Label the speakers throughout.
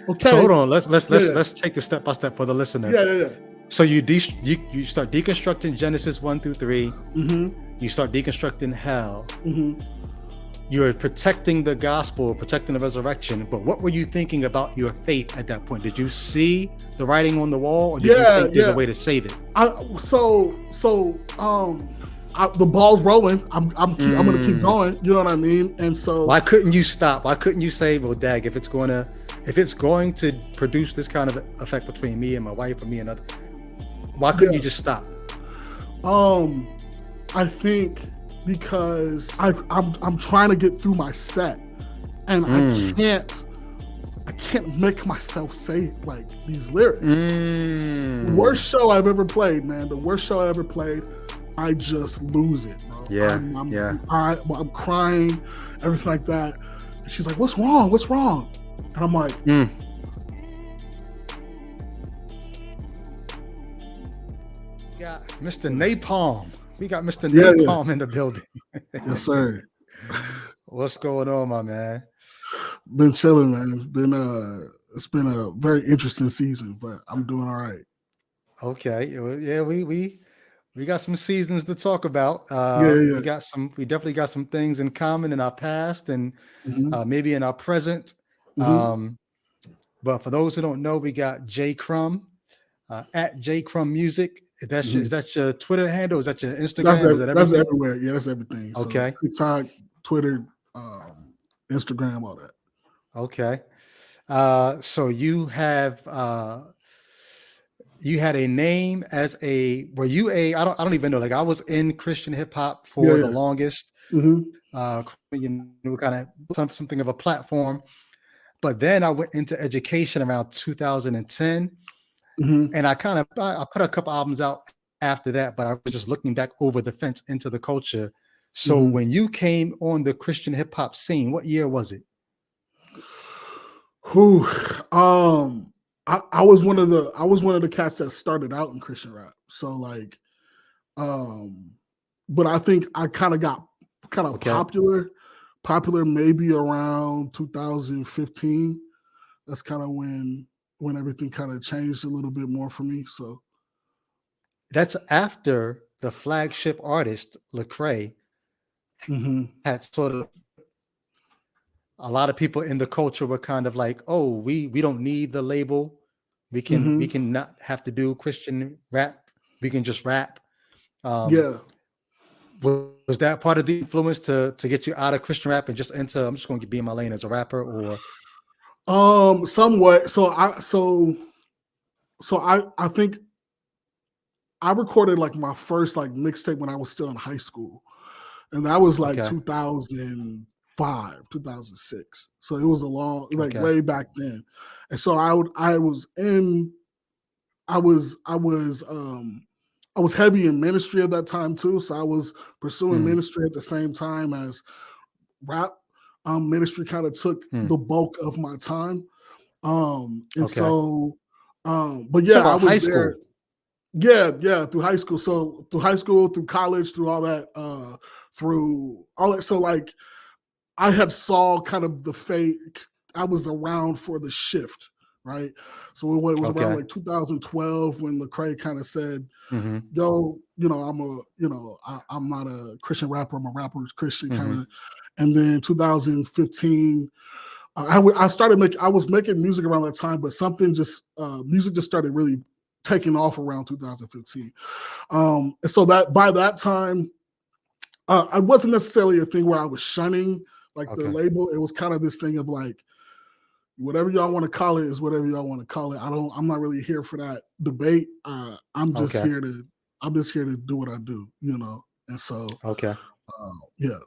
Speaker 1: So
Speaker 2: Okay.
Speaker 1: hold on. Let's
Speaker 2: Yeah.
Speaker 1: let's take this step by step for the listener.
Speaker 2: Yeah.
Speaker 1: So you start deconstructing Genesis 1 through 3.
Speaker 2: Mm-hmm.
Speaker 1: You start deconstructing hell.
Speaker 2: Mm-hmm.
Speaker 1: You're protecting the gospel, protecting the resurrection. But what were you thinking about your faith at that point? Did you see the writing on the wall, or did you think there's a way to save it?
Speaker 2: The ball's rolling. I'm gonna keep going. You know what I mean? And so
Speaker 1: why couldn't you stop? Why couldn't you say, well, Dag, if it's going to produce this kind of effect between me and my wife or me and others, why couldn't you just stop?
Speaker 2: I think because I'm trying to get through my set, and I can't make myself say like these lyrics. Worst show I've ever played, man. The worst show I ever played. I just lose it, bro.
Speaker 1: Yeah,
Speaker 2: I'm crying, everything like that. And she's like, "What's wrong? What's wrong?" And I'm like,
Speaker 1: got Mr. Napalm. We got Mr. Napalm in the building.
Speaker 2: Yes, sir.
Speaker 1: What's going on, my man?
Speaker 2: Been chilling, man. It's been a very interesting season, but I'm doing all right.
Speaker 1: Okay. Yeah, we got some seasons to talk about. We definitely got some things in common in our past and maybe in our present. But for those who don't know, we got J.Crum at J.Crum Music. Is that your Twitter handle? Is that your Instagram?
Speaker 2: That's everywhere. Yeah, that's everything.
Speaker 1: Okay.
Speaker 2: So TikTok, Twitter, Instagram, all that.
Speaker 1: Okay. So you had a name as I don't even know. Like, I was in Christian hip hop for the longest. Kind of something of a platform. But then I went into education around 2010. And I put a couple albums out after that, but I was just looking back over the fence into the culture. So when you came on the Christian hip hop scene, what year was it?
Speaker 2: I was one of the cats that started out in Christian rap. So like, but I think I kind of got popular maybe around 2015. That's kind of when everything kind of changed a little bit more for me. So
Speaker 1: that's after the flagship artist Lecrae had sort of, a lot of people in the culture were kind of like, oh, we don't need the label. We can not have to do Christian rap. We can just rap. Was that part of the influence to get you out of Christian rap and just into, I'm just going to be in my lane as a rapper, or?
Speaker 2: Somewhat. So I think I recorded like my first like mixtape when I was still in high school, and that was like 2005, 2006. So it was a long, like way back then. And so I was heavy in ministry at that time too. So I was pursuing ministry at the same time as rap. Ministry kind of took the bulk of my time. So, but yeah, I was there. Yeah, through high school. So through high school, through college, through all that, through all that. So like, I had saw kind of the fate. I was around for the shift, right? So it was around like 2012 when Lecrae kind of said, "Yo, I'm not a Christian rapper. I'm a rapper Christian kind of." And then 2015. I was making music around that time, but music just started really taking off around 2015. And so that by that time, I wasn't necessarily a thing where I was shunning like the label. It was kind of this thing of like, whatever y'all want to call it is whatever y'all want to call it. I'm not really here for that debate. I'm just here to do what I do, And so, yeah.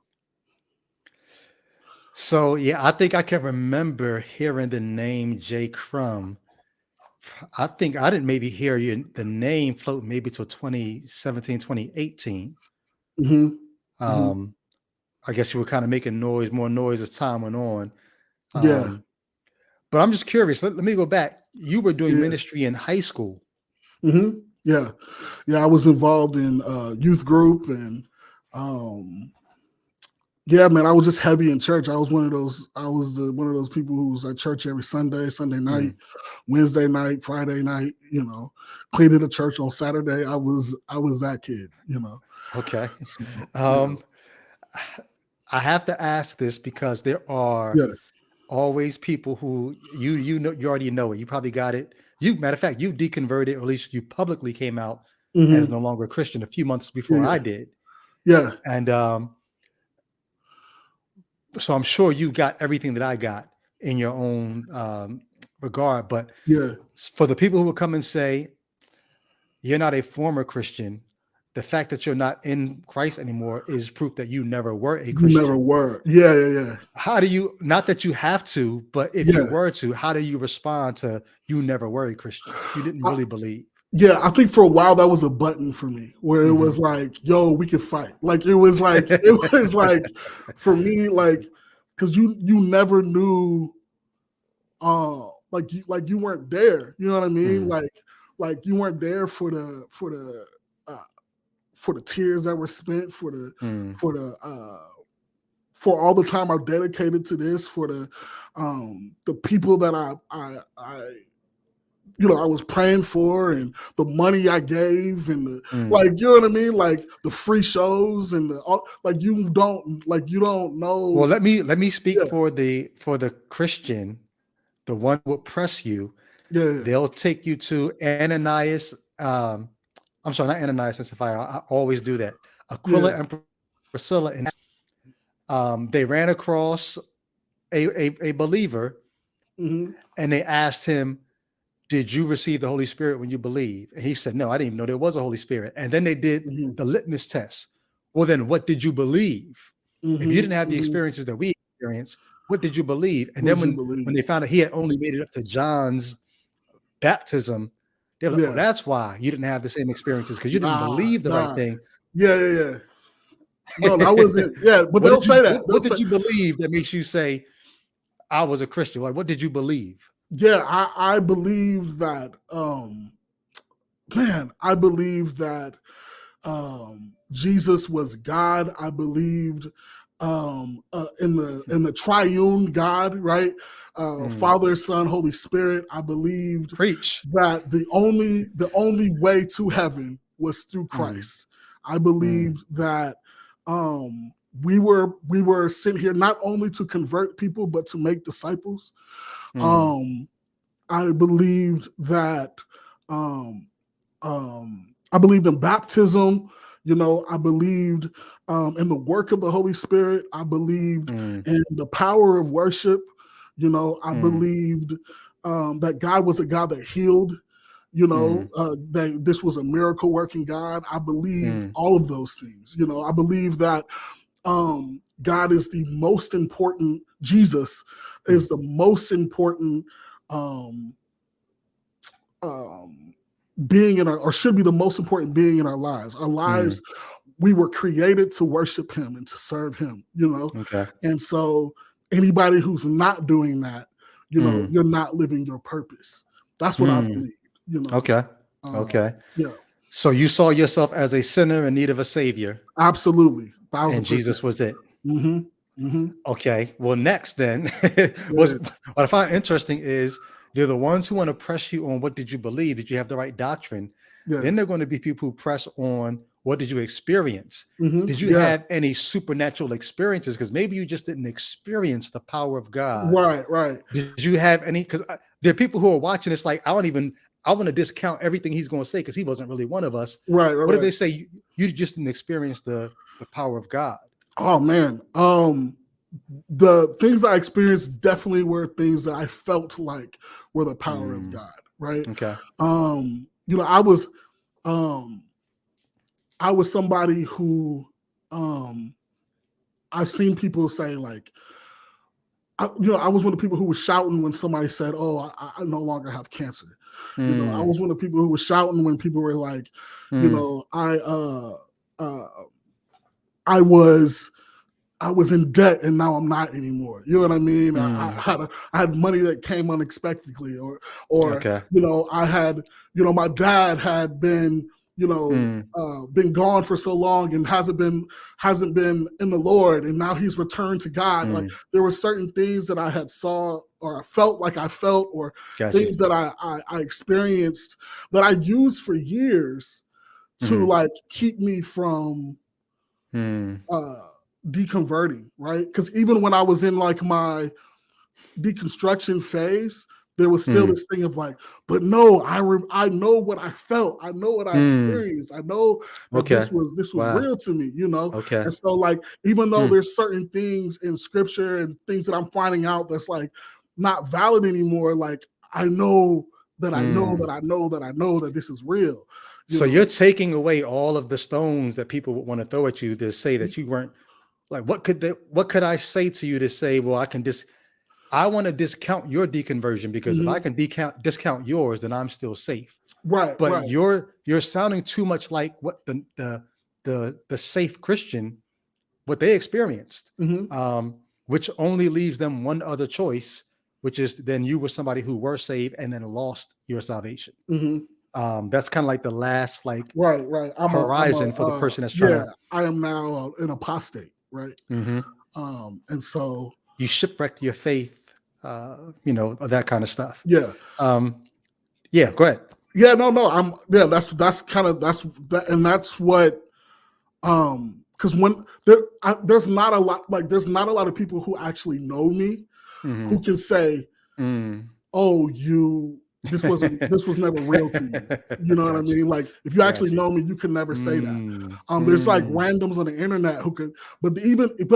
Speaker 1: So yeah, I think I can remember hearing the name J.Crum. I think I didn't maybe hear the name float maybe till 2017, 2018. I guess you were kind of making more noise as time went on. But I'm just curious. Let me go back. You were doing ministry in high school.
Speaker 2: Yeah. I was involved in youth group and Yeah, man, I was just heavy in church. I was one of those. One of those people who was at church every Sunday night, Wednesday night, Friday night. Cleaning the church on Saturday. I was that kid.
Speaker 1: Okay.
Speaker 2: So,
Speaker 1: I have to ask this because there are
Speaker 2: yeah.
Speaker 1: always people who you know, you already know it. You probably got it. Matter of fact, you deconverted, or at least you publicly came out as no longer a Christian a few months before I did.
Speaker 2: Yeah.
Speaker 1: And so I'm sure you got everything that I got in your own regard. But for the people who will come and say, you're not a former Christian, the fact that you're not in Christ anymore is proof that you never were a Christian.
Speaker 2: You never were. Yeah.
Speaker 1: How do you, not that you have to, but if you were to, how do you respond to you never were a Christian? You didn't really believe.
Speaker 2: Yeah, I think for a while that was a button for me where it was like, yo, we could fight. Like it was like for me, like, because you never knew like you weren't there. You know what I mean? Like you weren't there for the tears that were spent, for all the time I dedicated to this, for the people that I was praying for, and the money I gave, and the like, you know what I mean? Like the free shows and you don't know.
Speaker 1: Well, let me speak for the Christian, the one who will press you. They'll take you to Ananias. I'm sorry, not Ananias and Sapphira. I always do that. Aquila and Priscilla, and they ran across a believer, and they asked him, did you receive the Holy Spirit when you believe? And he said, no, I didn't even know there was a Holy Spirit. And then they did the litmus test. Well, then what did you believe? If you didn't have the experiences that we experienced, what did you believe? And then when they found out he had only made it up to John's baptism, they're like, oh, that's why you didn't have the same experiences, because you didn't believe the right thing.
Speaker 2: Yeah. No, that wasn't. Yeah, but they'll say that.
Speaker 1: What did you believe that makes you say, I was a Christian? Like, what did you believe?
Speaker 2: Yeah, I believe that, I believe that Jesus was God. I believed in the triune God, right? Father, Son, Holy Spirit. I believed that the only way to heaven was through Christ. I believed that we were sent here not only to convert people, but to make disciples. I believed that I believed in baptism. I believed in the work of the Holy Spirit. I believed in the power of worship. I believed that God was a God that healed. That this was a miracle working God. I believe all of those things. I believe that God is the most important. Jesus is the most important being in our, or should be the most important being in our lives. Our lives, we were created to worship him and to serve him, And so anybody who's not doing that, you're not living your purpose. That's what I believe,
Speaker 1: Okay.
Speaker 2: Yeah.
Speaker 1: So you saw yourself as a sinner in need of a savior.
Speaker 2: Absolutely. 1,000%.
Speaker 1: And Jesus was it. Okay. Well, next then, what I find interesting is they're the ones who want to press you on what did you believe? Did you have the right doctrine? Then they're going to be people who press on what did you experience? Did you have any supernatural experiences? Because maybe you just didn't experience the power of God.
Speaker 2: Right.
Speaker 1: Did you have any? Because there are people who are watching this like, I want to discount everything he's going to say because he wasn't really one of us.
Speaker 2: Right.
Speaker 1: What if they say you just didn't experience the power of God?
Speaker 2: Oh man. The things I experienced definitely were things that I felt like were the power of God. Right.
Speaker 1: Okay.
Speaker 2: I was somebody who I've seen people say like, I was one of the people who was shouting when somebody said, "Oh, I no longer have cancer." I was one of the people who was shouting when people were like, I was in debt and now I'm not anymore. You know what I mean? I had money that came unexpectedly, or I had, my dad had been been gone for so long and hasn't been in the Lord, and now he's returned to God. Like there were certain things that I had saw or I felt like I felt, or things that I experienced that I used for years to like keep me from deconverting, right? Because even when I was in like my deconstruction phase, there was still this thing of like, but no, I know what I felt, I know what I experienced, I know that this was real to me, And so like, even though there's certain things in scripture and things that I'm finding out that's like not valid anymore, like I know that I know that I know that I know that this is real.
Speaker 1: So you're taking away all of the stones that people would want to throw at you to say that you weren't like, what could I say to you to say, well, I want to discount your deconversion, because if I can discount yours, then I'm still safe.
Speaker 2: Right.
Speaker 1: But
Speaker 2: right.
Speaker 1: you're sounding too much like what the safe Christian, what they experienced, which only leaves them one other choice, which is then you were somebody who were saved and then lost your salvation. That's kind of like the last
Speaker 2: right.
Speaker 1: horizon for the person that's trying to.
Speaker 2: I am now an apostate, right? And so
Speaker 1: you shipwrecked your faith, that kind of stuff.
Speaker 2: Yeah.
Speaker 1: Yeah. Go ahead.
Speaker 2: Yeah. No. That's and that's what. Because when there's not a lot of people who actually know me who can say, "Oh, this was never real to you." You know what I mean? Like if you actually know me, you can never say that. There's like randoms on the internet who could, but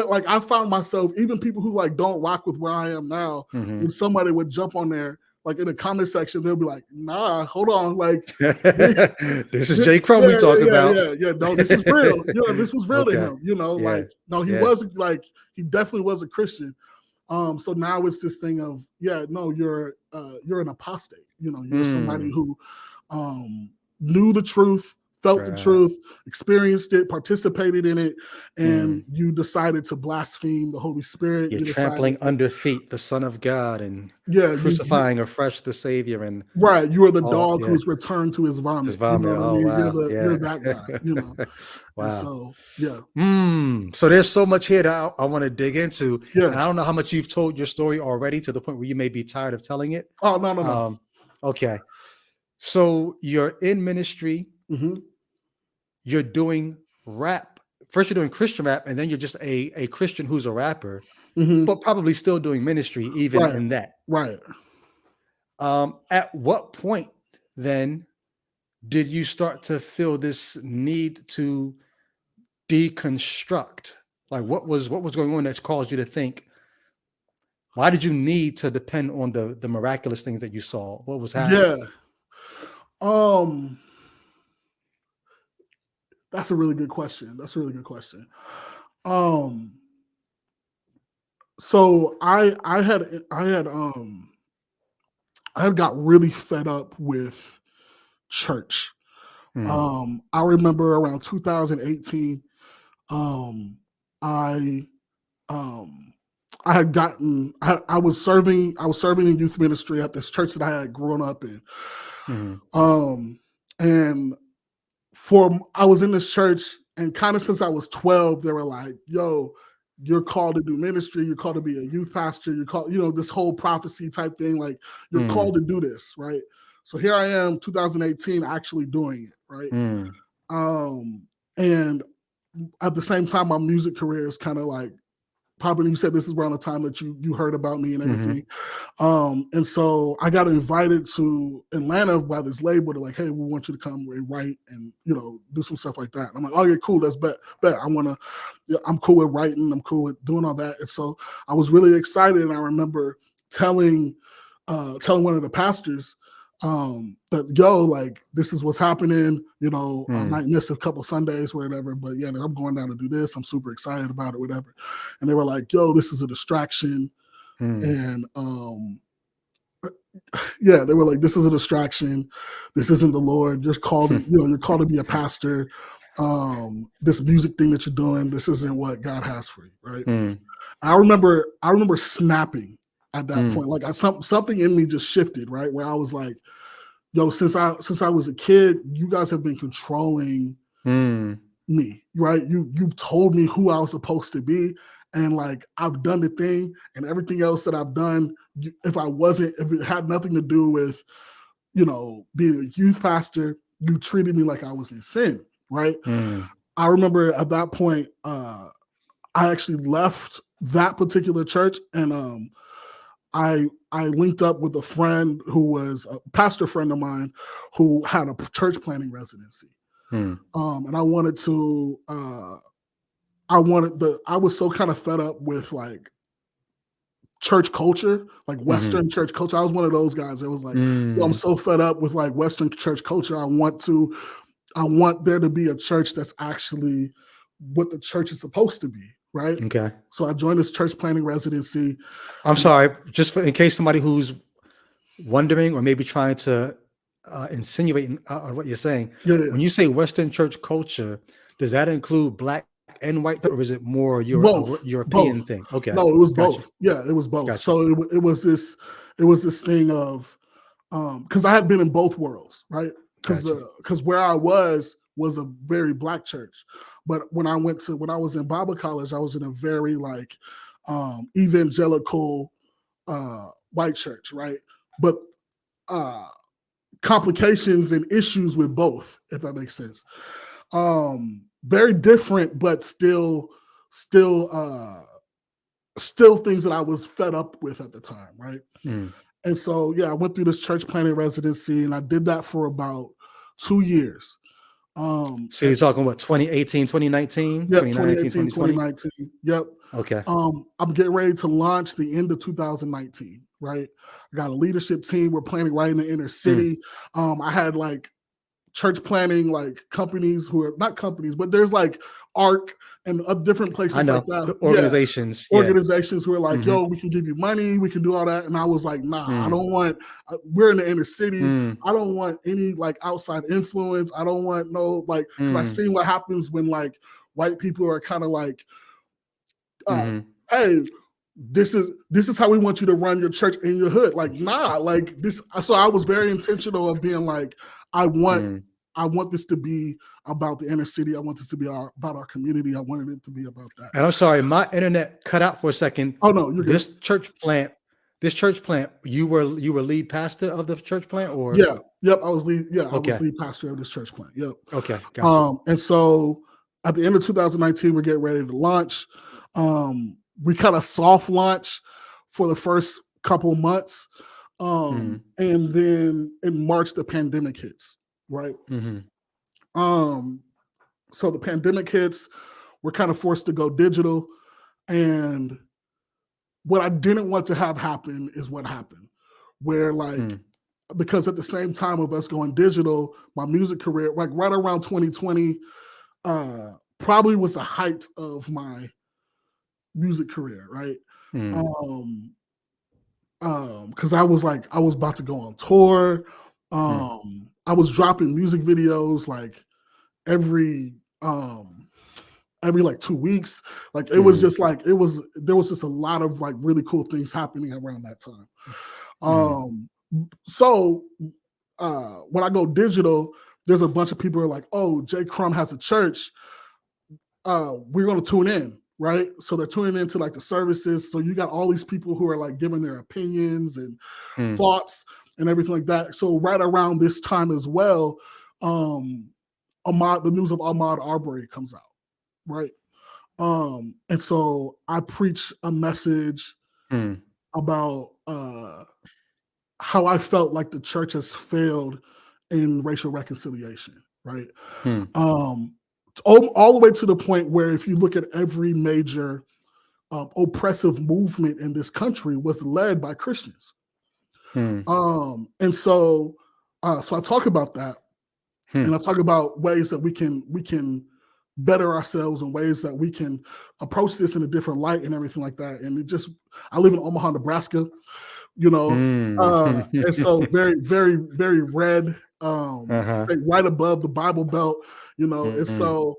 Speaker 2: like I found myself, even people who like don't rock with where I am now, when somebody would jump on there, like in the comment section, they'll be like, "Nah, hold on, like
Speaker 1: this is J.Crum we talk about."
Speaker 2: Yeah, no, this is real. This was real to him. Like no, he wasn't like he definitely was a Christian. So now it's this thing of no, you're an apostate. You're somebody who knew the truth, felt the truth, experienced it, participated in it, and you decided to blaspheme the Holy Spirit.
Speaker 1: You're trampling under feet the Son of God and crucifying afresh the Savior. And
Speaker 2: you are the dog who's returned to his vomit. You know what I mean?
Speaker 1: Wow.
Speaker 2: You're that guy. Wow. And so
Speaker 1: so there's so much here that I want to dig into. And I don't know how much you've told your story already to the point where you may be tired of telling it.
Speaker 2: Oh, no.
Speaker 1: Okay. So you're in ministry. You're doing rap. First, you're doing Christian rap, and then you're just a Christian who's a rapper, but probably still doing ministry even in that.
Speaker 2: Right.
Speaker 1: At what point then did you start to feel this need to deconstruct? Like what was going on that caused you to think? Why did you need to depend on the miraculous things that you saw? What was happening?
Speaker 2: That's a really good question. So I had got really fed up with church. I remember around 2018, I was serving in youth ministry at this church that I had grown up in. And I was in this church, and kind of since I was 12, they were like, "Yo, you're called to do ministry. You're called to be a youth pastor. You're called, this whole prophecy type thing. Like you're called to do this, right?" So here I am, 2018, actually doing it, right? And at the same time, my music career is kind of like, probably you said this is around the time that you heard about me and everything. And so I got invited to Atlanta by this label to like, "Hey, we want you to come and write and, do some stuff like that." And I'm like, "Oh, yeah, cool. Let's bet. I'm cool with writing. I'm cool with doing all that." And so I was really excited. And I remember telling one of the pastors, that like this is what's happening, I might miss a couple Sundays or whatever, but I'm going down to do this. I'm super excited about it, whatever. And they were like, "Yo, this is a distraction." And they were like, "This is a distraction. This isn't the Lord. You're called, you're called to be a pastor. This music thing that you're doing, this isn't what God has for you." Right. I remember snapping at that point. Like something in me just shifted, right? Where I was like, yo, since I was a kid, you guys have been controlling me, right? You've told me who I was supposed to be, and like I've done the thing, and everything else that I've done, if it had nothing to do with, being a youth pastor, you treated me like I was in sin, right? I remember at that point, I actually left that particular church, and I linked up with a friend who was a pastor friend of mine who had a church planning residency. And I wanted to, I was so kind of fed up with like church culture, like Western church culture. I was one of those guys that was like, I'm so fed up with like Western church culture. I want there to be a church that's actually what the church is supposed to be, right?
Speaker 1: Okay.
Speaker 2: So I joined this church planning residency.
Speaker 1: I'm sorry, just in case somebody who's wondering or maybe trying to insinuate what you're saying. When you say Western church culture, does that include Black and white, or is it more European thing? Okay.
Speaker 2: No, it was both. Yeah, it was both. Gotcha. So it was this thing of, because I had been in both worlds, right? Because where I was a very Black church, but when I was in Bible college, I was in a very like evangelical white church, right? But complications and issues with both, if that makes sense. Very different, but still things that I was fed up with at the time, right? And so, I went through this church planning residency, and I did that for about 2 years.
Speaker 1: So you're talking about 2018, 2019?
Speaker 2: Yep, 2018, 2019. Yep.
Speaker 1: Okay.
Speaker 2: I'm getting ready to launch the end of 2019, right? I got a leadership team. We're planning right in the inner city. I had like church planning, like companies who are not companies, but there's like ARC and different places like that.
Speaker 1: The organizations.
Speaker 2: Organizations who are like, yo, we can give you money, we can do all that. And I was like, nah, I don't want, we're in the inner city. I don't want any like outside influence. I don't want no, like, because I seen what happens when like white people are kind of like, hey, this is how we want you to run your church in your hood. Like, nah, like this. So I was very intentional of being like, I want this to be about the inner city. I want this to be about our community. I wanted it to be about that.
Speaker 1: And I'm sorry, my internet cut out for a second.
Speaker 2: Oh no, you're good.
Speaker 1: This church plant, you were lead pastor of the church plant, or?
Speaker 2: Yeah, yep. I was lead pastor of this church plant. Yep.
Speaker 1: Okay. Gotcha.
Speaker 2: And so at the end of 2019, we're getting ready to launch. We kind of soft launch for the first couple months. And then in March, the pandemic hits, right? So the pandemic hits, we're kind of forced to go digital. And what I didn't want to have happen is what happened, where like, because at the same time of us going digital, my music career, like right around 2020, probably was the height of my music career, right? Because I was about to go on tour. I was dropping music videos like every like 2 weeks. Like it was just like there was just a lot of like really cool things happening around that time. So when I go digital, there's a bunch of people who are like, oh, J.Crum has a church. We're gonna tune in. Right. So they're tuning into like the services. So you got all these people who are like giving their opinions and thoughts and everything like that. So right around this time as well, the news of Ahmaud Arbery comes out. Right. And so I preach a message about how I felt like the church has failed in racial reconciliation. Right. All the way to the point where if you look at every major oppressive movement in this country was led by Christians. And so I talk about that, and I talk about ways that we can better ourselves and ways that we can approach this in a different light and everything like that. And I live in Omaha, Nebraska, and so very, very, very red, right above the Bible Belt. And so,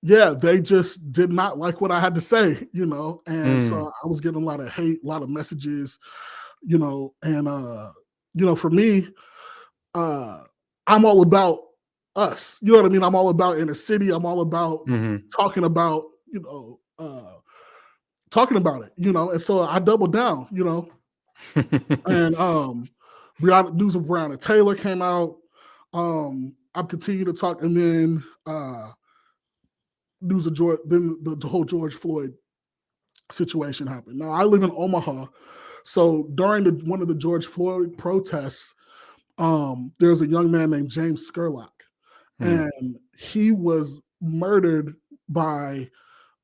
Speaker 2: they just did not like what I had to say, and so I was getting a lot of hate, a lot of messages, and for me, I'm all about us. You know what I mean? I'm all about inner city. I'm all about talking about, talking about it, and so I doubled down, and news of Breonna Taylor came out. I'm continuing to talk, and then news of George, then the whole George Floyd situation happened. Now I live in Omaha, so during one of the George Floyd protests, there's a young man named James Scurlock, and he was murdered by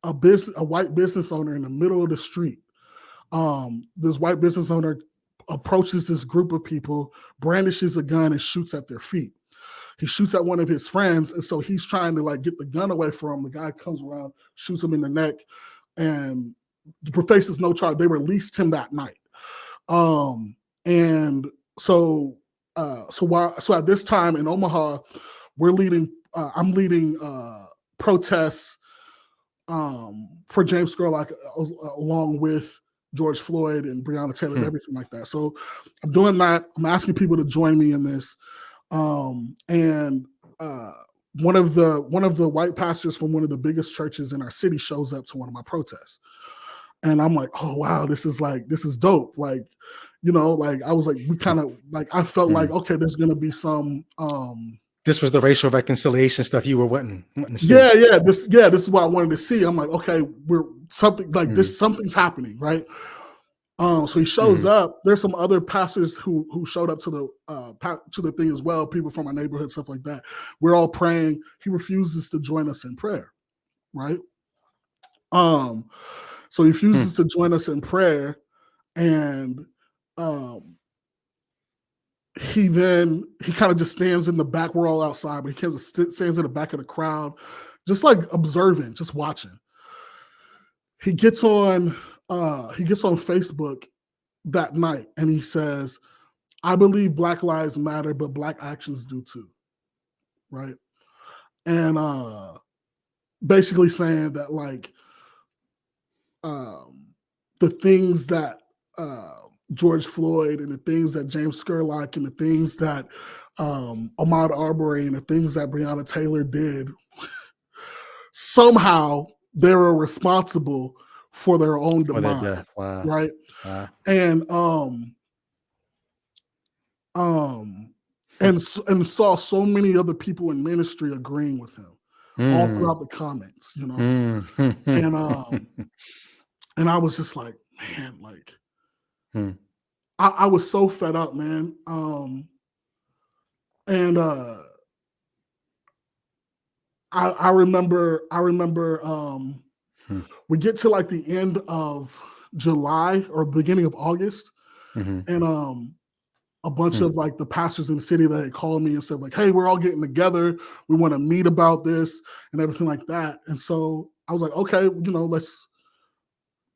Speaker 2: a white business owner in the middle of the street. This white business owner approaches this group of people, brandishes a gun, and shoots at their feet. He shoots at one of his friends, and so he's trying to get the gun away from him. The guy comes around, shoots him in the neck, and faces no charge. They released him that night. And so at this time in Omaha, I'm leading protests for James Scurlock along with George Floyd and Breonna Taylor and everything like that. So I'm doing that. I'm asking people to join me in this. And one of the white pastors from one of the biggest churches in our city shows up to one of my protests. And I'm like, oh wow, this is dope. I was we kind of I felt like, okay, there's gonna be some
Speaker 1: this was the racial reconciliation stuff you were wanting to see.
Speaker 2: This is what I wanted to see. I'm like, okay, we're something this, something's happening, right? So he shows up. There's some other pastors who showed up to the thing as well, people from our neighborhood, stuff like that. We're all praying. He refuses to join us in prayer, right? So he refuses to join us in prayer, and he kind of just stands in the back. We're all outside, but he kind of stands in the back of the crowd, just observing, just watching. He gets on Facebook that night, and he says, I believe Black lives matter, but Black actions do too, right? And basically saying that the things that George Floyd and the things that James Scurlock and the things that Ahmaud Arbery and the things that Breonna Taylor did, somehow they were responsible for their own demise, wow. Right? Wow. And saw so many other people in ministry agreeing with him all throughout the comments, and I was just like, man, I was so fed up, man. I remember we get to the end of July or beginning of August, and a bunch of the pastors in the city that had called me and said hey, we're all getting together. We want to meet about this and everything like that. And so I was like, okay, let's,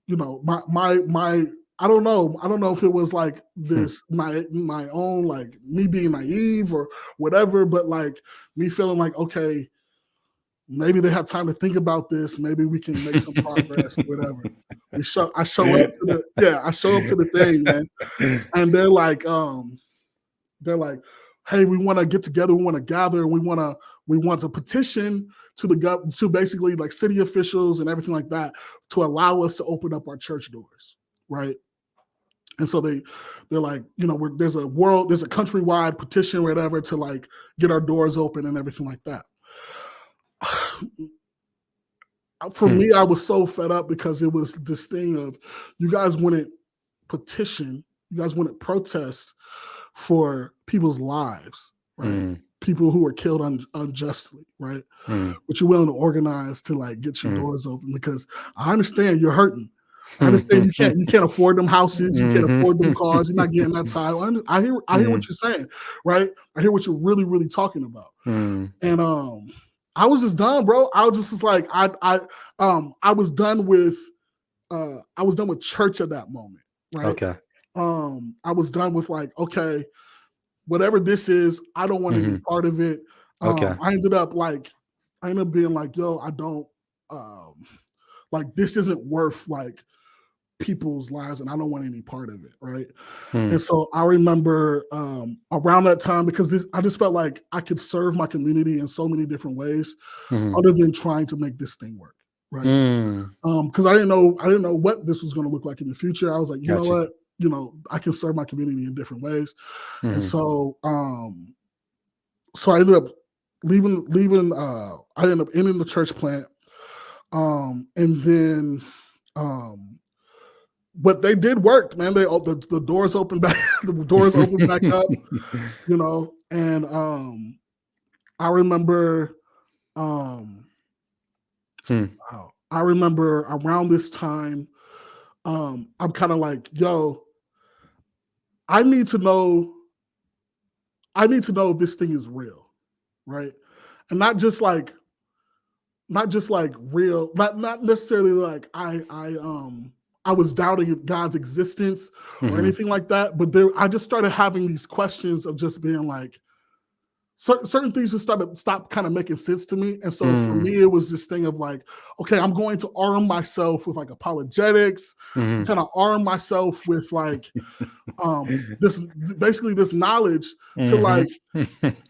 Speaker 2: my I don't know if it was this, my own, me being naive or whatever, but me feeling okay, maybe they have time to think about this. Maybe we can make some progress or whatever. I show up to the thing, man. And they're hey, we want to get together. We want to gather. We want to petition to basically city officials and everything like that to allow us to open up our church doors. Right. And so they're there's a countrywide petition, whatever, to get our doors open and everything like that. For me, I was so fed up because it was this thing of, you guys wouldn't petition, you guys wouldn't protest for people's lives, right? People who were killed unjustly, right? But you're willing to organize to get your doors open, because I understand you're hurting. I understand you can't afford them houses, you can't afford them cars, you're not getting that title. I hear what you're saying, right? I hear what you're really, really talking about. And I was just done, bro. I was just I was done with church at that moment, right?
Speaker 1: Okay.
Speaker 2: I was done with okay, whatever this is, I don't want to be part of it.
Speaker 1: Okay.
Speaker 2: I ended up being yo, I don't this isn't worth people's lives, and I don't want any part of it, right?
Speaker 1: Mm.
Speaker 2: And so I remember around that time, because I just felt like I could serve my community in so many different ways, other than trying to make this thing work, right? Because I didn't know what this was going to look like in the future. I was like, you know what, I can serve my community in different ways, and so so I ended up leaving. I ended up ending the church plant, and then. But they did work, man. The doors opened back, the doors opened back up, and I remember I remember around this time, I'm kind of like, yo, I need to know if this thing is real, right? And not just like real, not necessarily like I was doubting God's existence or anything like that, but I just started having these questions of just being like, certain things just stop kind of making sense to me. And so for me, it was this thing of like, okay, I'm going to arm myself with like apologetics, kind of arm myself with like this knowledge to like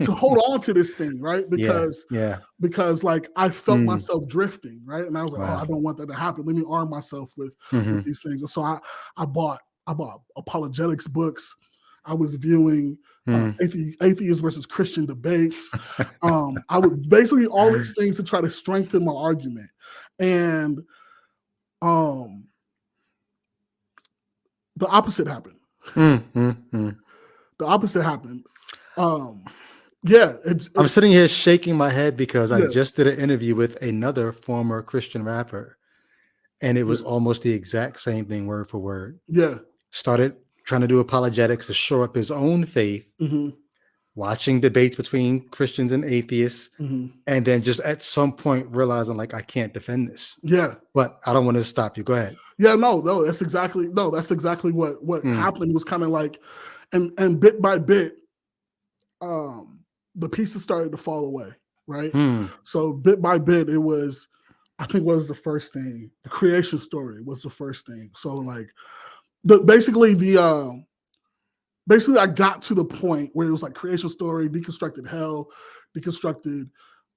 Speaker 2: to hold on to this thing, right? Because like I felt myself drifting, right? And I was like, oh, I don't want that to happen. Let me arm myself with these things. And so I bought apologetics books. I was viewing atheist versus Christian debates. I would basically all these things to try to strengthen my argument. And the opposite happened. The opposite happened. I'm
Speaker 1: sitting here shaking my head because I just did an interview with another former Christian rapper, and it was almost the exact same thing, word for word. Started trying to do apologetics to shore up his own faith, watching debates between Christians and atheists, and then just at some point realizing like, I can't defend this. But I don't want to stop you. Go ahead.
Speaker 2: No, that's exactly what happened. It was kind of like, and bit by bit, the pieces started to fall away, right? So bit by bit, it was, I think what was the first thing? The creation story was the first thing. So like, basically I got to the point where it was like creation story, deconstructed hell, deconstructed,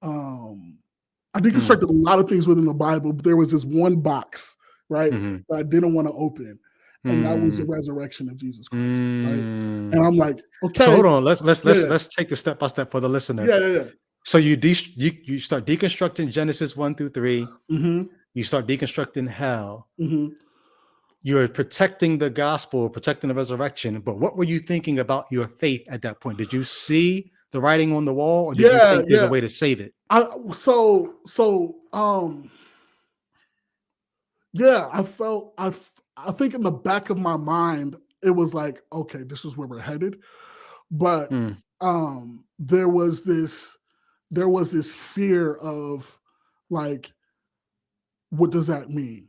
Speaker 2: I deconstructed a lot of things within the Bible, but there was this one box, right, that I didn't want to open. And that was the resurrection of Jesus Christ, right? And I'm like, okay.
Speaker 1: So hold on, let's take the step by step for the listener. So you start deconstructing Genesis 1-3. You start deconstructing hell. You're protecting the gospel, protecting the resurrection. But what were you thinking about your faith at that point? Did you see the writing on the wall, or did you think there's a way to save it?
Speaker 2: I think in the back of my mind, it was like, okay, this is where we're headed. But there was this fear of like, what does that mean?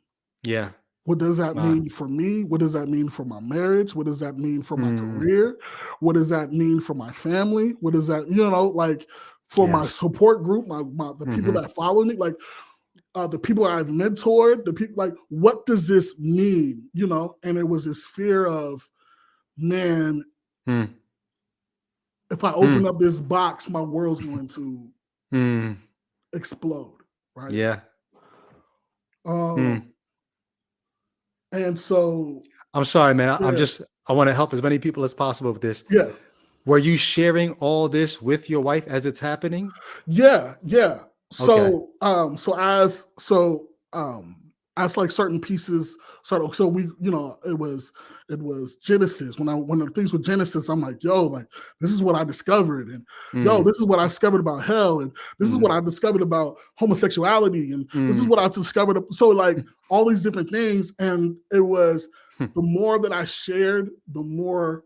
Speaker 2: What does that mean for me? What does that mean for my marriage? What does that mean for my career? What does that mean for my family? What does that, like for my support group, the people that follow me, like the people I've mentored, the people, like, what does this mean? And it was this fear of, man, if I open up this box, my world's going to explode, right? And so
Speaker 1: I'm sorry, man. I want to help as many people as possible with this. Were you sharing all this with your wife as it's happening?
Speaker 2: So as like certain pieces started, so we, it was Genesis. When the things with Genesis, I'm like, yo, like this is what I discovered, and yo, this is what I discovered about hell, and this is what I discovered about homosexuality, and this is what I discovered. So like all these different things, and it was the more that I shared, the more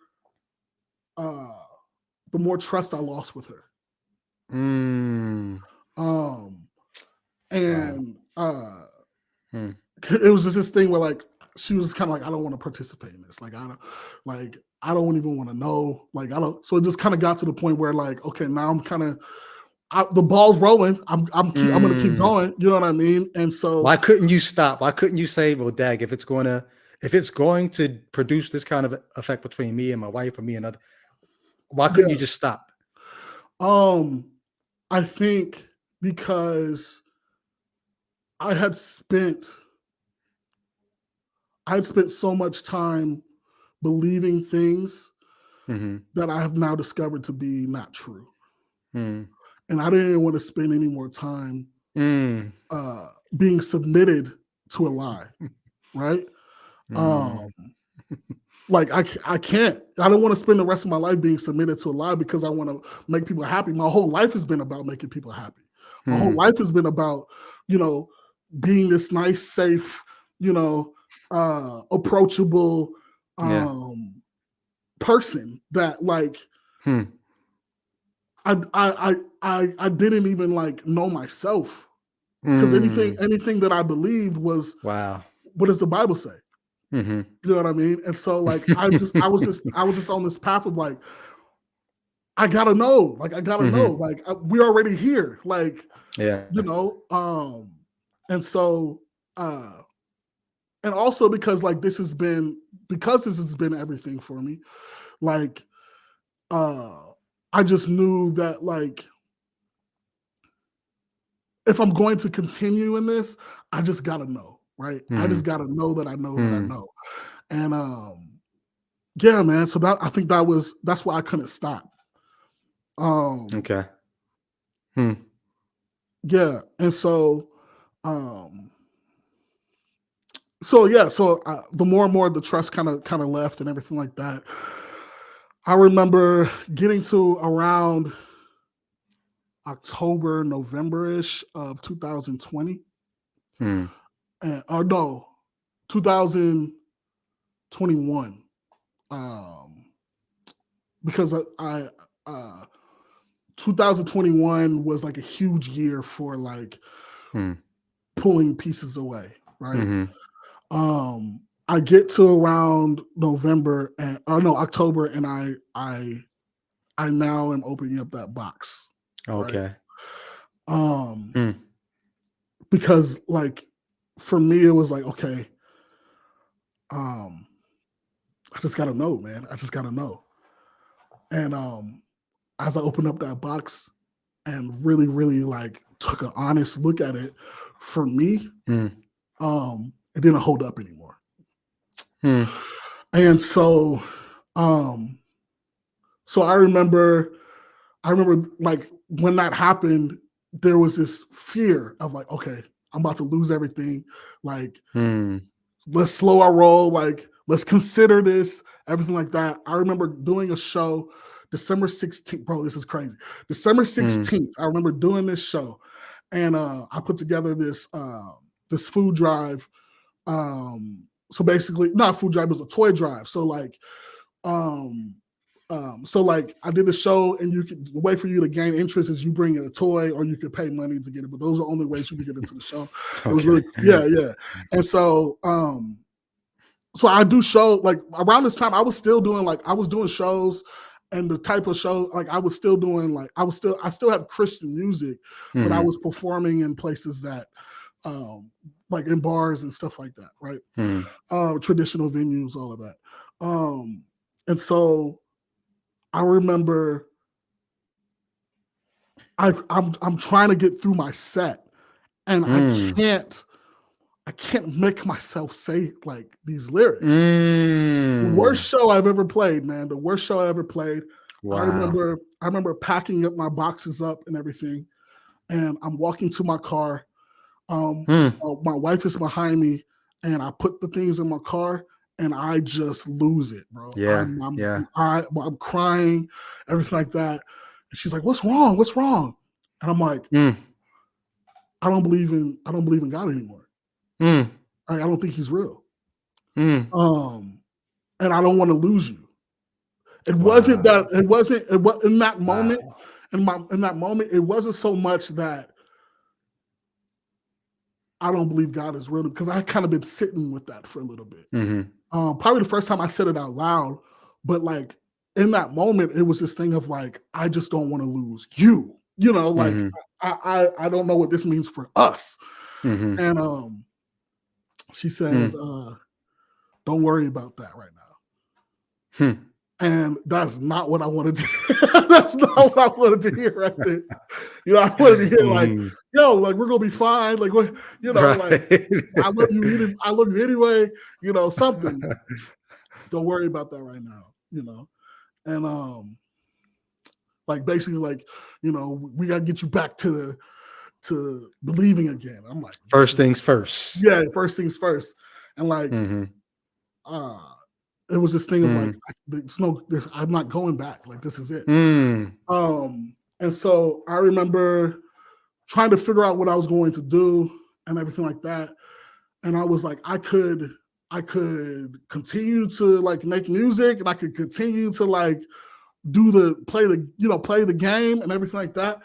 Speaker 2: trust I lost with her. It was just this thing where like she was kind of like, I don't want to participate in this. Like I don't even want to know. Like I don't. So it just kind of got to the point where like, okay, now I'm kind of the ball's rolling. I'm gonna keep going. You know what I mean? And so
Speaker 1: why couldn't you stop? Why couldn't you say, well, Dag, if it's if it's going to produce this kind of effect between me and my wife or me and other, why couldn't you just stop?
Speaker 2: I think because I had spent so much time believing things that I have now discovered to be not true. And I didn't want to spend any more time being submitted to a lie, right? Like I can't. I don't want to spend the rest of my life being submitted to a lie because I want to make people happy. My whole life has been about making people happy. My whole life has been about, being this nice, safe, approachable person that like I didn't even like know myself, because anything that I believed was,
Speaker 1: wow,
Speaker 2: what does the Bible say? You know what I mean? And so like I was just on this path of like, I gotta know, like we're already here, like, and so and also because this has been everything for me, like I just knew that like if I'm going to continue in this, I just gotta know, right? I just gotta know that I know that I know. And yeah, man. So I think that's why I couldn't stop.
Speaker 1: Okay.
Speaker 2: Yeah, and so the more and more the trust kind of left and everything like that. I remember getting to around October, November-ish of 2020. And or no, 2021. Because I 2021 was like a huge year for like pulling pieces away, right? I get to around October, and I now am opening up that box.
Speaker 1: Okay.
Speaker 2: Right? Because like for me it was like, okay, I just gotta know, man. I just gotta know. And as I opened up that box and really, really like took an honest look at it, for me, it didn't hold up anymore. And so I remember like when that happened, there was this fear of like, okay, I'm about to lose everything. Like, let's slow our roll. Like, let's consider this, everything like that. I remember doing a show December 16th. Bro, this is crazy. December 16th, I remember doing this show. And I put together this food drive. So basically, not food drive, it was a toy drive. So like, I did a show, and the way for you to gain interest is you bring in a toy or you could pay money to get it. But those are the only ways you can get into the show. Okay. It was really, yeah. And so, so I do show like around this time I was still doing shows, and the type of show like I was still doing like I still had Christian music, but I was performing in places that like in bars and stuff like that, right? Traditional venues, all of that. And so I remember I'm trying to get through my set, and I can't make myself say like these lyrics. The worst show I've ever played, man. The worst show I ever played. Wow. I remember packing up my boxes up and everything, and I'm walking to my car. My wife is behind me, and I put the things in my car, and I just lose it, bro. I'm crying, everything like that. And she's like, "What's wrong? What's wrong?" And I'm like, I don't believe in God anymore. I don't think he's real. And I don't want to lose you. It wasn't in that moment. In that moment, it wasn't so much that I don't believe God is real, because I kind of been sitting with that for a little bit. Probably the first time I said it out loud, but like in that moment, it was this thing of like, I just don't want to lose you. Like I don't know what this means for us. And she says, Don't worry about that right
Speaker 1: now.
Speaker 2: And that's not what I wanted to hear. That's not what I wanted to hear right there. I wanted to hear like, yo, like we're gonna be fine. Like what, right. Like I love you anyway, something. Don't worry about that right now, And like basically like, we gotta get you back to believing again. I'm like,
Speaker 1: first things first.
Speaker 2: Yeah, first things first. And like it was this thing of like, I'm not going back. Like this is it. And so I remember trying to figure out what I was going to do and everything like that. And I was like, I could continue to like make music, and I could continue to like play the game and everything like that.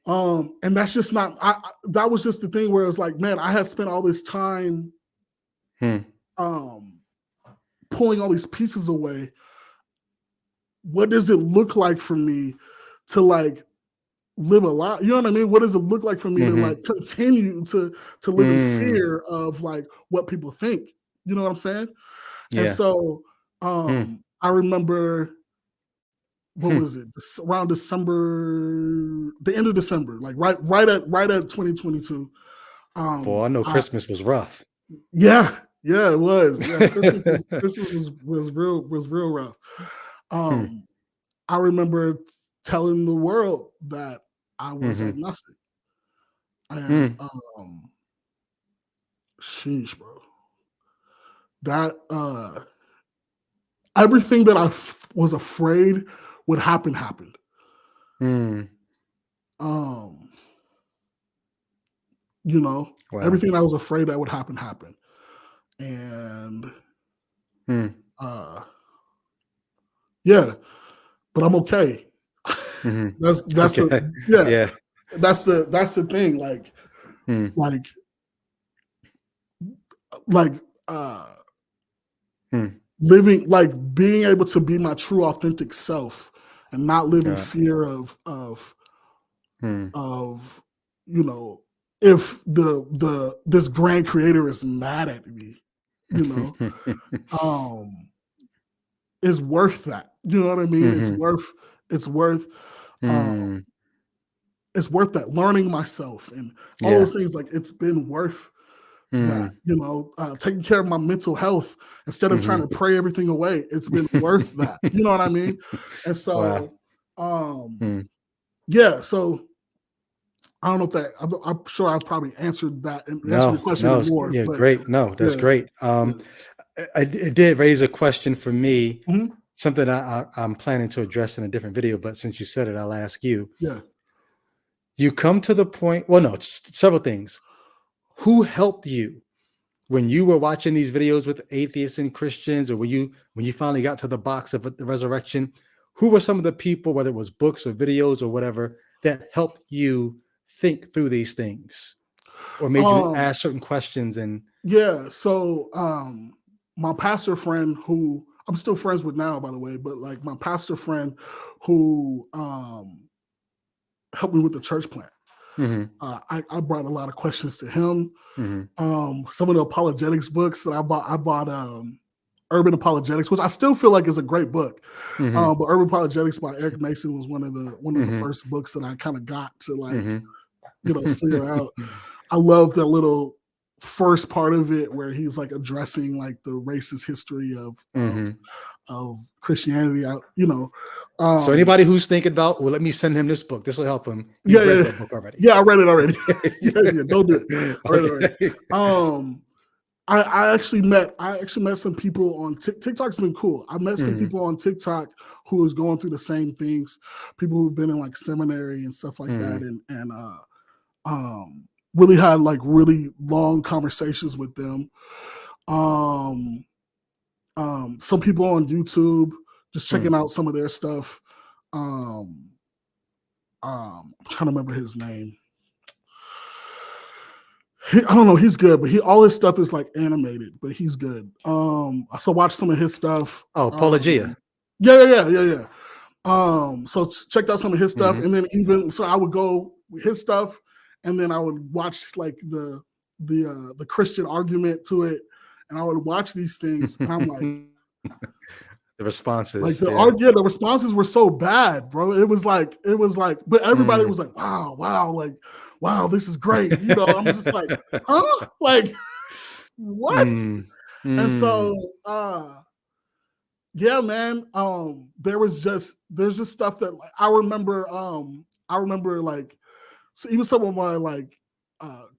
Speaker 2: And that's just not, that was just the thing where it's like, man, I had spent all this time pulling all these pieces away. What does it look like for me to like live a lot? You know what I mean? What does it look like for me to like continue to live in fear of like what people think? You know what I'm saying? Yeah. And so I remember, what was it? Around December, the end of December, like right at 2022.
Speaker 1: Boy, I know Christmas was rough.
Speaker 2: Yeah, it was. Yeah, Christmas was real rough. I remember telling the world that I was agnostic. And sheesh, bro. That everything that I was afraid would happen happened. Everything I was afraid that would happen happened. And yeah, but I'm okay. That's okay. That's the thing. Living, like being able to be my true authentic self and not live in fear of if this grand creator is mad at me, is worth that. You know what I mean? It's worth that, learning myself and all those things. Like it's been worth that, taking care of my mental health instead of trying to pray everything away. It's been worth that. You know what I mean? And so, yeah. So I don't know if that, I'm sure I've probably answered that and answered your question more.
Speaker 1: Yeah, but, great. No, that's great. It did raise a question for me, something I'm planning to address in a different video, but since you said it, I'll ask you.
Speaker 2: Yeah.
Speaker 1: You come to the point, well, no, it's several things. Who helped you when you were watching these videos with atheists and Christians, or when you finally got to the box of the resurrection? Who were some of the people, whether it was books or videos or whatever, that helped you think through these things or made you ask certain questions? And
Speaker 2: so my pastor friend, who I'm still friends with now, by the way, but like my pastor friend who helped me with the church plant. I brought a lot of questions to him. Some of the apologetics books that I bought Urban Apologetics, which I still feel like is a great book. But Urban Apologetics by Eric Mason was one of the first books that I kind of got to like figure out. I love that little first part of it where he's like addressing like the racist history of Christianity. So
Speaker 1: anybody who's thinking about, well, let me send him this book, this will help him.
Speaker 2: I read it already. Don't do it. I read it already. I actually met some people on TikTok's been cool. I met some people on TikTok who was going through the same things, people who've been in like seminary and stuff like that, and really had like really long conversations with them. Some people on YouTube, just checking out some of their stuff. I'm trying to remember his name. I don't know. He's good, but all his stuff is like animated, but he's good. I still watch some of his stuff.
Speaker 1: Apologia.
Speaker 2: Yeah. So checked out some of his stuff, and then so I would go with his stuff, and then I would watch like the Christian argument to it, and I would watch these things, and I'm like,
Speaker 1: the responses,
Speaker 2: like the responses were so bad, bro. It was like, but everybody was like, wow, like, wow, this is great. You know, I'm just like, huh? Like, what? And so, yeah, man. There's just stuff that, like, I remember like, so even some of my like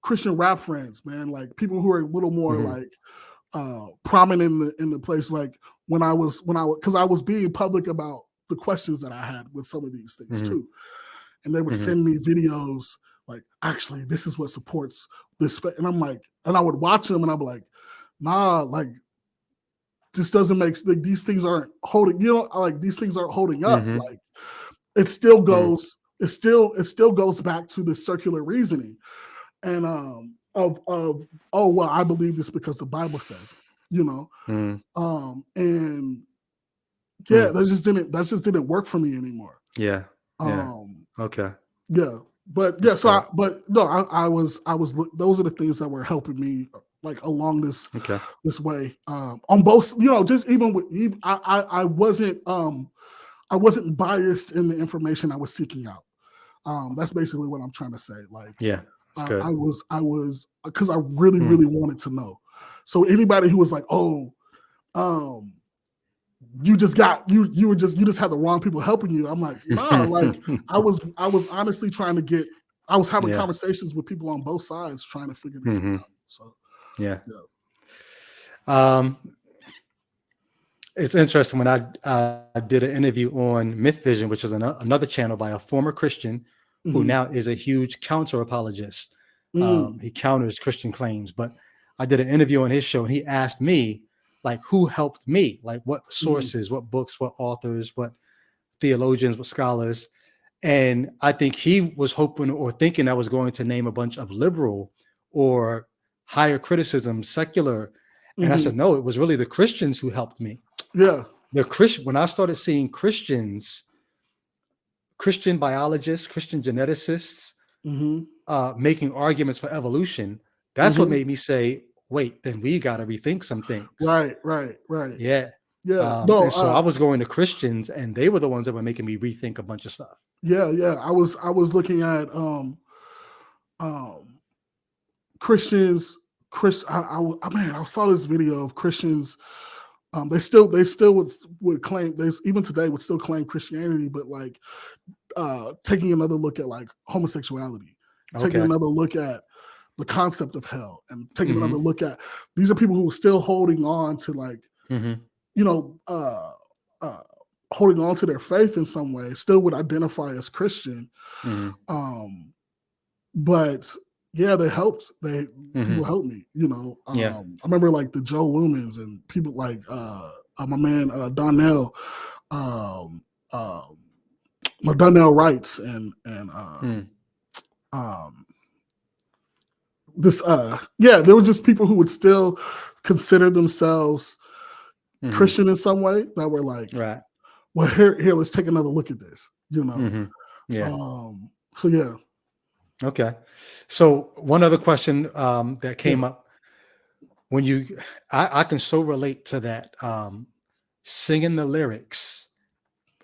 Speaker 2: Christian rap friends, man, like people who are a little more like prominent in the place, like when I was because I was being public about the questions that I had with some of these things too, and they would send me videos like, actually, this is what supports this, and I'm like, and I would watch them, and I'm like, nah, like, this doesn't make, like, these things aren't holding, you know, like, these things aren't holding up. Like, it still goes, it still goes back to the circular reasoning, and of oh, well, I believe this because the Bible says it, you know. And yeah, that just didn't work for me anymore.
Speaker 1: Yeah. Okay.
Speaker 2: Yeah. But yeah, so I was those are the things that were helping me, like, along this way, on both, you know, just even with I wasn't biased in the information I was seeking out. That's basically what I'm trying to say. Like, I was because I really wanted to know. So anybody who was like, oh, you just had the wrong people helping you, I'm like, nah, like, I was honestly trying to get, I was having conversations with people on both sides trying to figure this out. So
Speaker 1: it's interesting. When I did an interview on Myth Vision, which is another channel by a former Christian who now is a huge counter apologist. He counters Christian claims, but I did an interview on his show, and he asked me, like, who helped me, like what sources, what books, what authors, what theologians, what scholars. And I think he was hoping or thinking I was going to name a bunch of liberal or higher criticism, secular. And I said, no, it was really the Christians who helped me.
Speaker 2: Yeah.
Speaker 1: When I started seeing Christian biologists, Christian geneticists making arguments for evolution, that's what made me say, wait, then we got to rethink some things.
Speaker 2: Right.
Speaker 1: Yeah.
Speaker 2: No,
Speaker 1: so I was going to Christians, and they were the ones that were making me rethink a bunch of stuff.
Speaker 2: Yeah. I was looking at Christians. I saw this video of Christians. They still would claim, even today would still claim Christianity, but like taking another look at like homosexuality, taking another look at the concept of hell, and taking another look at, these are people who are still holding on to, like, you know, holding on to their faith in some way, still would identify as Christian. But yeah, they helped. People helped me, you know. I remember like the Joe Lumens and people like my man Donnell, my Donnell Wrights, and there were just people who would still consider themselves Christian in some way, that were like, well, here, let's take another look at this, you know. So yeah.
Speaker 1: Okay. So one other question that came up, when I can so relate to that, singing the lyrics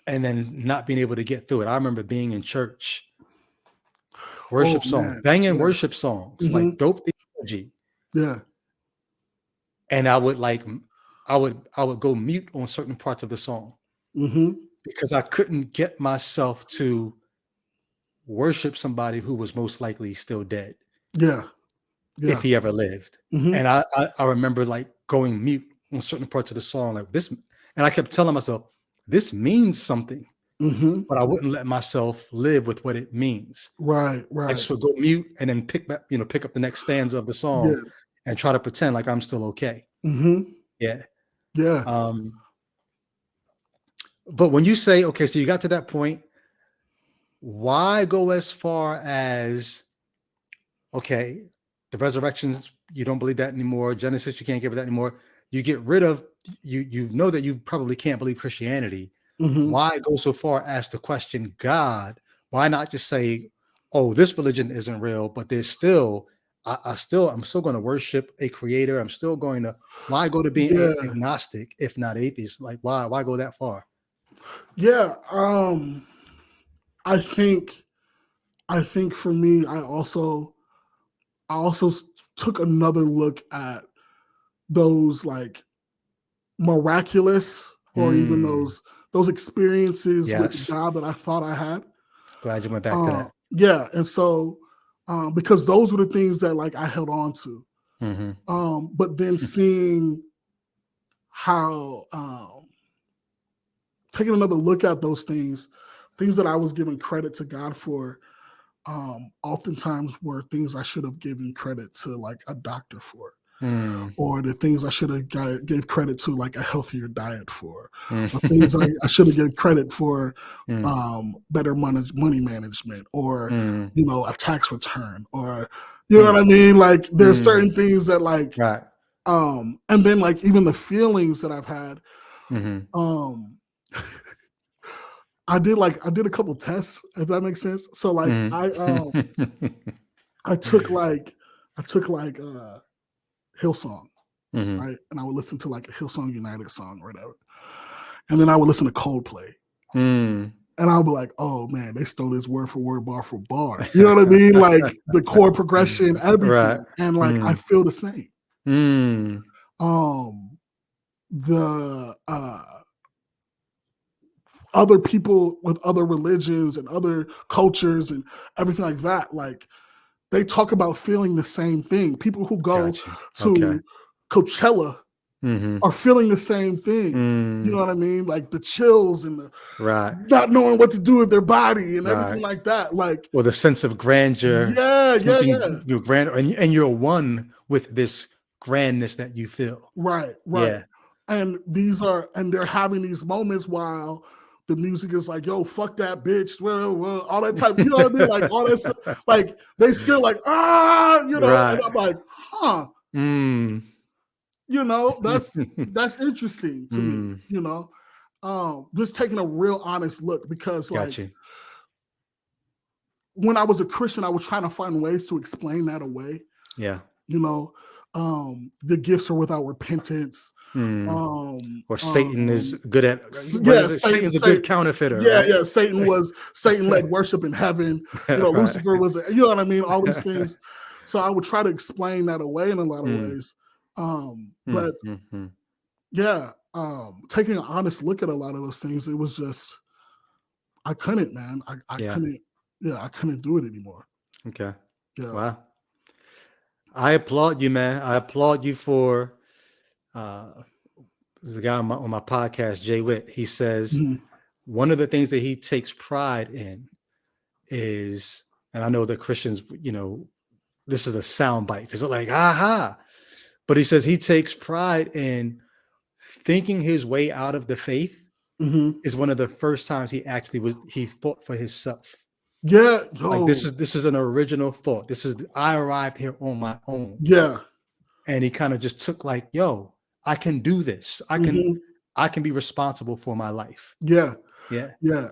Speaker 1: and then not being able to get through it. I remember being in church, worship songs, banging worship songs, like dope theology.
Speaker 2: Yeah.
Speaker 1: And I would go mute on certain parts of the song because I couldn't get myself to worship somebody who was most likely still dead.
Speaker 2: Yeah.
Speaker 1: If he ever lived. And I remember like going mute on certain parts of the song, like this, and I kept telling myself, this means something, but I wouldn't let myself live with what it means.
Speaker 2: Right.
Speaker 1: I just would go mute and then pick up the next stanza of the song and try to pretend like I'm still okay. Yeah. But when you say, okay, so you got to that point, why go as far as, okay, the resurrections, you don't believe that anymore. Genesis, you can't give it that anymore. You get rid of, you know that you probably can't believe Christianity. Why go so far as to question God? Why not just say, oh, this religion isn't real, but there's still I'm still going to worship a creator. I'm still going to, why go to being agnostic, if not atheist? Like, why go that far?
Speaker 2: Yeah. I think for me, I also took another look at those like miraculous or even those experiences with God that I thought I had.
Speaker 1: Glad you went back to that.
Speaker 2: Yeah. And so, because those were the things that like I held on to. But then seeing how, taking another look at those things that I was giving credit to God for, oftentimes were things I should have given credit to like a doctor for. Or the things I should have gave credit to like a healthier diet for, or things I should have given credit for better money management, or you know, a tax return, or you know what I mean? Like there's certain things that like and then like even the feelings that I've had. I did a couple tests, if that makes sense. So like I took Hillsong, right? And I would listen to like a Hillsong United song or whatever. And then I would listen to Coldplay. And I would be like, oh man, they stole this word for word, bar for bar. You know what I mean? Like the chord progression, everything. Right. And like I feel the same. The other people with other religions and other cultures and everything like that, like they talk about feeling the same thing. People who go to Coachella are feeling the same thing. You know what I mean? Like the chills and the not knowing what to do with their body and everything like that. Like,
Speaker 1: well, the sense of grandeur. You're grand, and you're one with this grandness that you feel.
Speaker 2: Right. Yeah. And they're having these moments while the music is like, yo, fuck that bitch, well, all that type, you know what I mean? Like all that stuff, like they still like, you know, and I'm like, huh. You know, that's interesting to me, you know. Just taking a real honest look, because like when I was a Christian, I was trying to find ways to explain that away. Yeah. You know, the gifts are without repentance.
Speaker 1: Or Satan is good at Satan's a good counterfeiter.
Speaker 2: Yeah, right? Satan led worship in heaven. You know, Lucifer was, you know what I mean? All these things. So I would try to explain that away in a lot of ways. But yeah, taking an honest look at a lot of those things, it was just I couldn't, man. I couldn't do it anymore.
Speaker 1: Okay. Yeah. Wow. I applaud you, man. I applaud you for there's a guy on my podcast, Jay Witt. He says one of the things that he takes pride in is, and I know that Christians, you know, this is a soundbite because they're like, aha. But he says he takes pride in thinking his way out of the faith is one of the first times he fought for himself.
Speaker 2: Yeah.
Speaker 1: Like this is an original thought. I arrived here on my own.
Speaker 2: Yeah.
Speaker 1: And he kind of just took like, yo, I can do this. I can be responsible for my life.
Speaker 2: Yeah.
Speaker 1: Yeah.
Speaker 2: Yeah.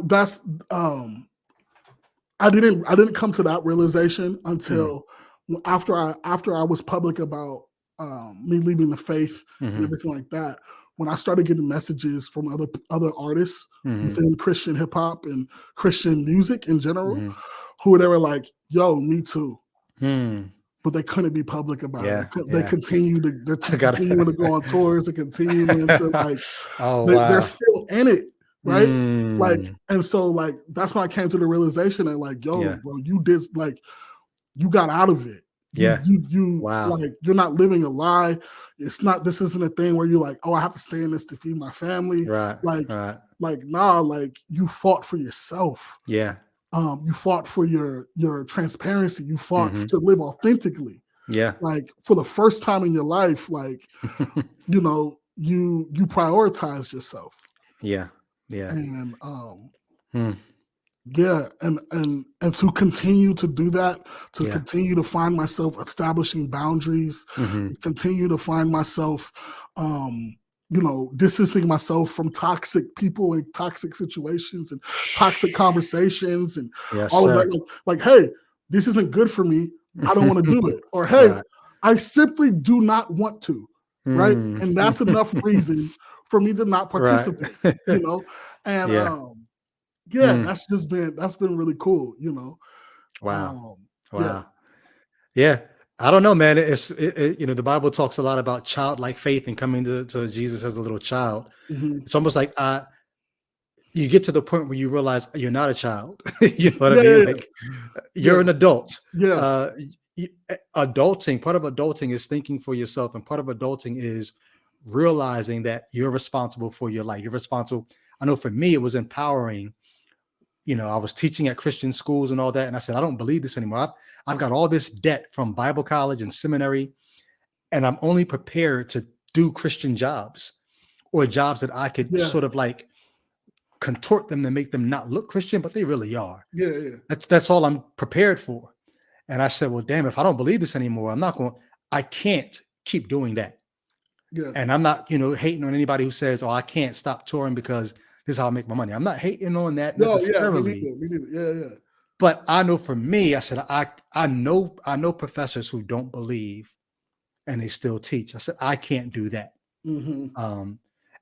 Speaker 2: That's I didn't come to that realization until after I was public about me leaving the faith and everything like that. When I started getting messages from other artists within Christian hip hop and Christian music in general, who they were like, "Yo, me too," but they couldn't be public about it. They continue to go on tours and continue to like, they're still in it, right? Like, and so like that's when I came to the realization that like, yo, bro, you did like, you got out of it. You like, you're not living a lie. This isn't a thing where you're like, oh, I have to stay in this to feed my family. Like nah, like you fought for yourself. Yeah. You fought for your transparency. You fought to live authentically. Yeah. Like for the first time in your life, like, you know, you prioritized yourself. Yeah. Yeah. And yeah, and to continue to do that, continue to find myself establishing boundaries, continue to find myself, you know, distancing myself from toxic people and toxic situations and toxic conversations and all of that. Like, hey, this isn't good for me. I don't want to do it. Or, hey,
Speaker 1: Right.
Speaker 2: I simply do not want to, right?
Speaker 1: Mm.
Speaker 2: And that's enough reason for me to not
Speaker 1: Right.
Speaker 2: participate, And
Speaker 1: Yeah. Mm.
Speaker 2: that's been really cool,
Speaker 1: Wow.
Speaker 2: Yeah.
Speaker 1: Wow. Yeah. I don't know, man. The Bible talks a lot about childlike faith and coming to Jesus as a little child.
Speaker 2: Mhm.
Speaker 1: It's almost like you get to the point where you realize you're not a child. You know what I
Speaker 2: Yeah,
Speaker 1: mean?
Speaker 2: yeah,
Speaker 1: Like you're
Speaker 2: yeah,
Speaker 1: an adult.
Speaker 2: yeah,
Speaker 1: Adulting, part of adulting is thinking for yourself, and part of adulting is realizing that you're responsible for your life. You're responsible. I know for me, it was empowering. I was teaching at Christian schools and all that, and I said, I don't believe this anymore. I've got all this debt from Bible college and seminary, and I'm only prepared to do Christian jobs or jobs that I could
Speaker 2: yeah,
Speaker 1: sort of like contort them to make them not look Christian, but they really are.
Speaker 2: yeah, yeah,
Speaker 1: That's all I'm prepared for. And I said, well, damn, if I don't believe this anymore, I can't keep doing that.
Speaker 2: yeah.
Speaker 1: And I'm not, hating on anybody who says, oh, I can't stop touring because this is how I make my money. I'm not hating on that
Speaker 2: No, yeah, me
Speaker 1: necessarily.
Speaker 2: neither. Yeah, yeah.
Speaker 1: But I know for me, I said, I know professors who don't believe and they still teach. I said, I can't do that.
Speaker 2: Mhm.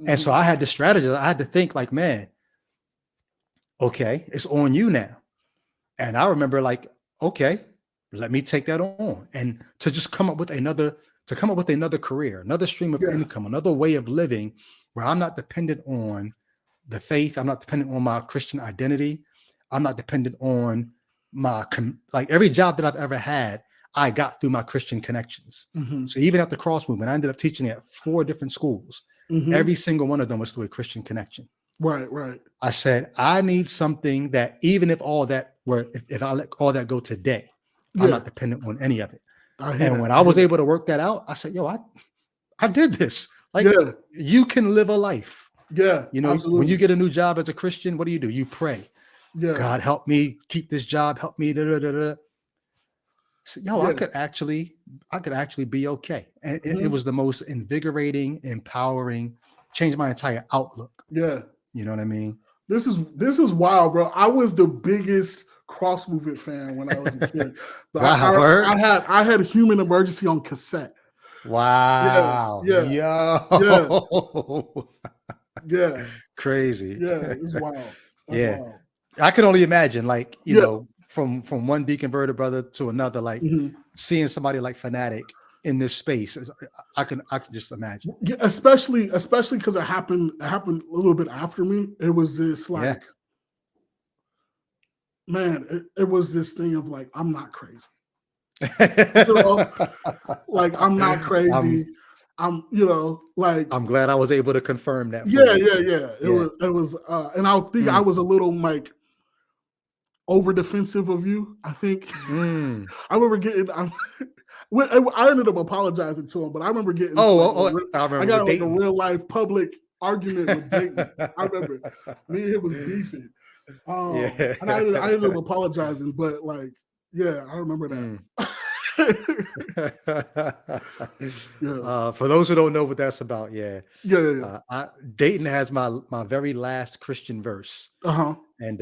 Speaker 1: And so I had to strategize. I had to think like, man, okay, it's on you now. And I remember like, okay, let me take that on, and to just come up with another career, another stream of income, another way of living where I'm not dependent on the faith. I'm not dependent on my Christian identity. I'm not dependent on like every job that I've ever had, I got through my Christian connections. So even at the Cross Movement, I ended up teaching at 4 different schools. Every single one of them was through a Christian connection.
Speaker 2: Right, right.
Speaker 1: I said, I need something that even if if I let all that go today, I'm not dependent on any of it. And when I was able to work that out, I said, yo, I did this. Like you can live a life.
Speaker 2: Yeah.
Speaker 1: Absolutely. When you get a new job as a Christian, what do? You pray.
Speaker 2: Yeah.
Speaker 1: God, help me keep this job. Help me. So, I could actually be okay. And it was the most invigorating, empowering, changed my entire outlook.
Speaker 2: Yeah.
Speaker 1: You know what I mean?
Speaker 2: This is wild, bro. I was the biggest Cross Movement fan when I was a kid. I had Human Emergency on cassette.
Speaker 1: Wow.
Speaker 2: Yeah.
Speaker 1: Yo.
Speaker 2: Yeah.
Speaker 1: Crazy.
Speaker 2: Yeah, it's wild. That's wild.
Speaker 1: I can only imagine, like, from one deconverted brother to another, like seeing somebody like Fanatic in this space. I can just imagine.
Speaker 2: Yeah, especially because it happened a little bit after me. It was this like, man, it was this thing of like, I'm not crazy. Like I'm not crazy. I'm glad
Speaker 1: I was able to confirm that.
Speaker 2: Yeah. It was, and I think I was a little like over defensive of you. I think I remember getting. I ended up apologizing to him, but I remember getting. I got like a real life public argument with Dayton. I remember me and him was beefing. And I ended up apologizing, but like, I remember that.
Speaker 1: For those who don't know what that's about, Dayton has my very last Christian verse, and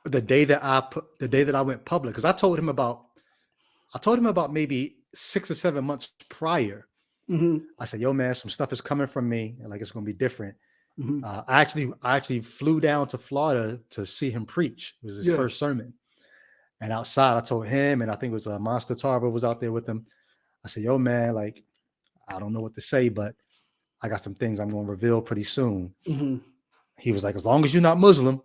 Speaker 1: the day that I went public, because I told him about maybe 6 or 7 months prior. I said, yo, man, some stuff is coming from me, and like it's gonna be different. I actually flew down to Florida to see him preach. It was his first sermon. And outside, I told him, and I think it was Monster Tarver was out there with him. I said, yo, man, like, I don't know what to say, but I got some things I'm going to reveal pretty soon. He was like, as long as you're not Muslim.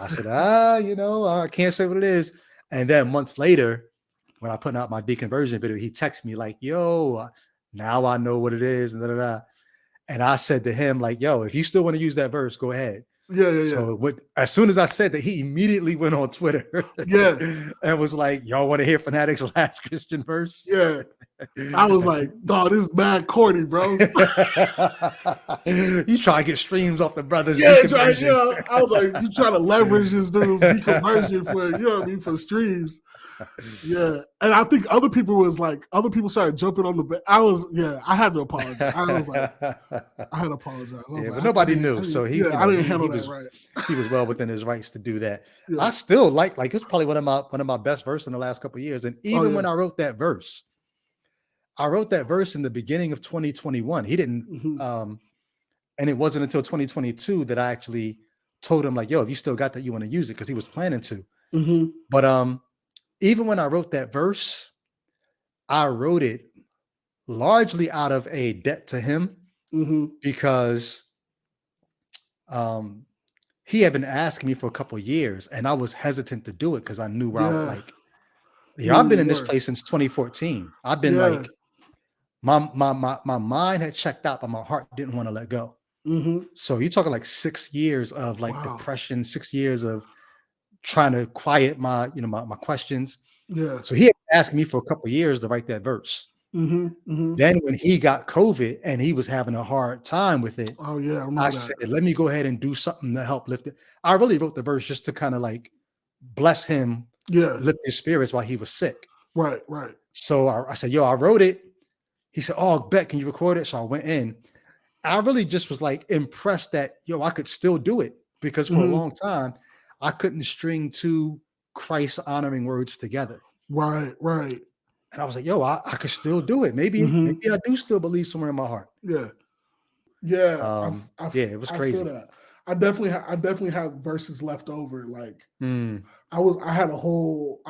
Speaker 1: I said, I can't say what it is. And then months later, when I put out my deconversion video, he texted me like, yo, now I know what it is. And I said to him like, yo, if you still want to use that verse, go ahead. So as soon as I said that, he immediately went on Twitter and was like, y'all want to hear Fanatic's last Christian verse?
Speaker 2: I was like, dog, this is mad corny, bro.
Speaker 1: You try to get streams off the brothers.
Speaker 2: I was like, you trying to leverage this dude's deconversion for, for streams. Yeah, and I think other people started jumping on the bed. I had to apologize. I had to apologize. I was
Speaker 1: Yeah,
Speaker 2: like,
Speaker 1: but nobody knew, so
Speaker 2: I didn't handle that right.
Speaker 1: he was well within his rights to do that.
Speaker 2: Yeah.
Speaker 1: I still like it's probably one of my best verses in the last couple of years. And even when I wrote that verse in the beginning of 2021. He didn't, and it wasn't until 2022 that I actually told him, like, yo, if you still got that, you want to use it, because he was planning to. But even when I wrote that verse, I wrote it largely out of a debt to him, because he had been asking me for a couple of years, and I was hesitant to do it because I knew I've been in this place since 2014. I've been like, my mind had checked out, but my heart didn't want to let go. So you're talking like 6 years of like depression, 6 years of trying to quiet my questions.
Speaker 2: Yeah.
Speaker 1: So he had asked me for a couple of years to write that verse. Then when he got COVID and he was having a hard time with it, I said, let me go ahead and do something to help lift it. I really wrote the verse just to kind of like bless him, lift his spirits while he was sick.
Speaker 2: Right.
Speaker 1: So I said, yo, I wrote it. He said, oh, Bet, can you record it? So I went in. I really just was like impressed that, yo, I could still do it, because for a long time, I couldn't string two Christ honoring words together.
Speaker 2: Right.
Speaker 1: And I was like, yo, I could still do it. Maybe I do still believe somewhere in my heart.
Speaker 2: Yeah.
Speaker 1: It was crazy.
Speaker 2: I feel that. I definitely have verses left over. Like I had a whole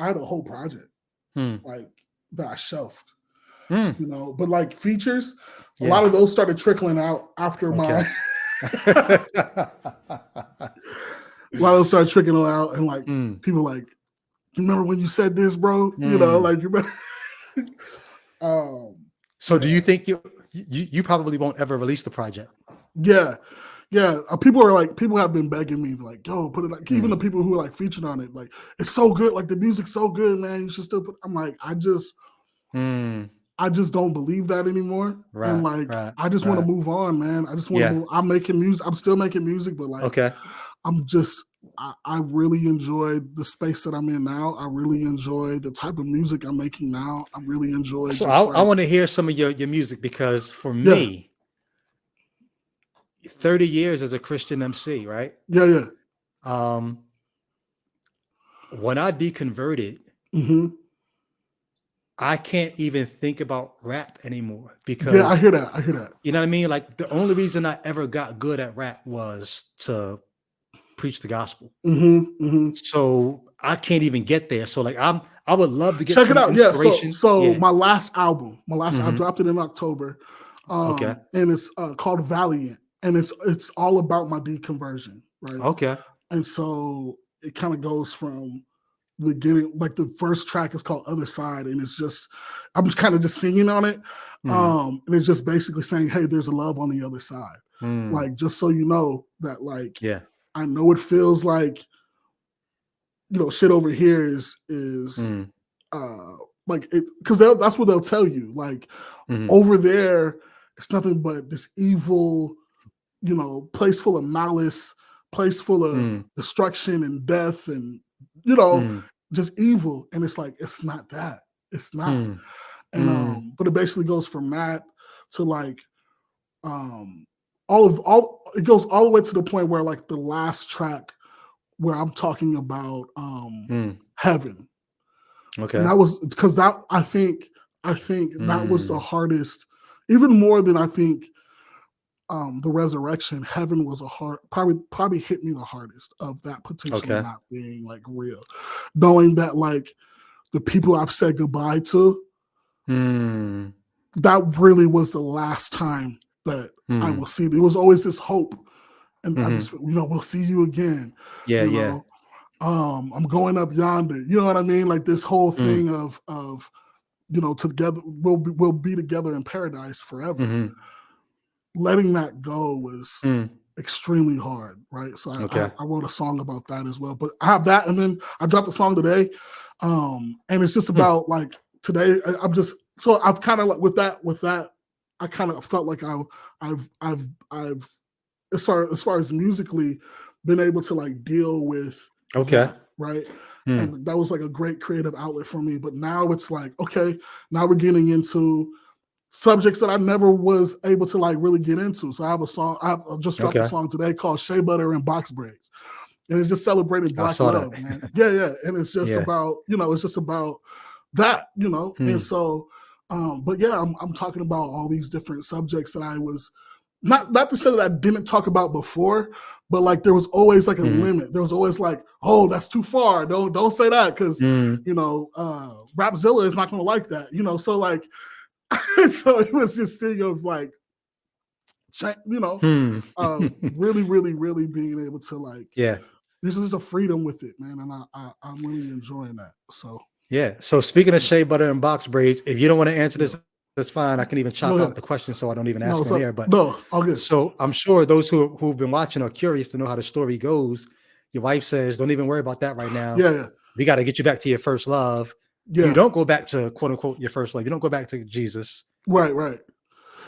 Speaker 2: project like that I shelved. But like features, a lot of those started trickling out after my a lot of those started trickling out, and like people like, you remember when you said this, bro? You remember.
Speaker 1: So do you think you probably won't ever release the project?
Speaker 2: Yeah. People have been begging me, like, yo, put it, like, even the people who are like featured on it, like, it's so good, like the music's so good, man, you should still put. I'm like, I just don't believe that anymore. And like, I just want to move on, man. I just want to move. I'm making music. I'm still making music, but like, I really enjoy the space that I'm in now. I really enjoy the type of music I'm making now. I really enjoy.
Speaker 1: So I want to hear some of your music, because for me, 30 years as a Christian MC, right?
Speaker 2: Yeah.
Speaker 1: When I deconverted, I can't even think about rap anymore, because
Speaker 2: I hear that.
Speaker 1: You know what I mean? Like, the only reason I ever got good at rap was to preach the gospel. So I can't even get there. So like, I would love to get
Speaker 2: check it out.
Speaker 1: Inspiration.
Speaker 2: So my last album, I dropped it in October. And it's called Valiant, and it's all about my deconversion, right? And so it kind of goes from the beginning, like the first track is called Other Side, and it's just, I'm just kind of just singing on it. And it's just basically saying, hey, there's a love on the other side. Like, just so you know that, like, I know it feels like, shit over here is like it, because that's what they'll tell you. Like, over there, it's nothing but this evil, place full of malice, place full of destruction and death, and just evil. And it's like, it's not that. It's not. And but it basically goes from that to like it goes all the way to the point where, like, the last track where I'm talking about heaven. And that was because that I think that was the hardest, even more than I think the resurrection. Heaven was probably hit me the hardest of that potentially not being like real. Knowing that, like, the people I've said goodbye to, that really was the last time that I will see. There was always this hope, and I just, we'll see you again. I'm going up yonder. You know what I mean? Like, this whole thing of together, we'll be together in paradise forever. Letting that go was extremely hard, right? So I wrote a song about that as well. But I have that, and then I dropped a song today, and it's just about like today. I've kind of like with that, I kind of felt like I've as far as musically been able to like deal with that, right? And that was like a great creative outlet for me. But now it's like, okay, now we're getting into subjects that I never was able to like really get into. So I have a song, I just dropped a song today called Shea Butter and Box Braids. And it's just celebrating Black love, man. Yeah. And it's just about, it's just about that, And so, but yeah, I'm talking about all these different subjects that I was not to say that I didn't talk about before, but like there was always like a limit. There was always like, oh, that's too far. Don't say that because Rapzilla is not going to like that. So like, so it was this thing of like, really, really, really being able to like, this is a freedom with it, man, and I'm really enjoying that. So
Speaker 1: So speaking of shea butter and box braids, if you don't want to answer this, that's fine. I can even chop out the question so I don't even ask on air. But
Speaker 2: all good.
Speaker 1: So I'm sure those who've been watching are curious to know how the story goes. Your wife says, "Don't even worry about that right now. We got to get you back to your first love." You don't go back to quote unquote your first love. You don't go back to Jesus.
Speaker 2: Right.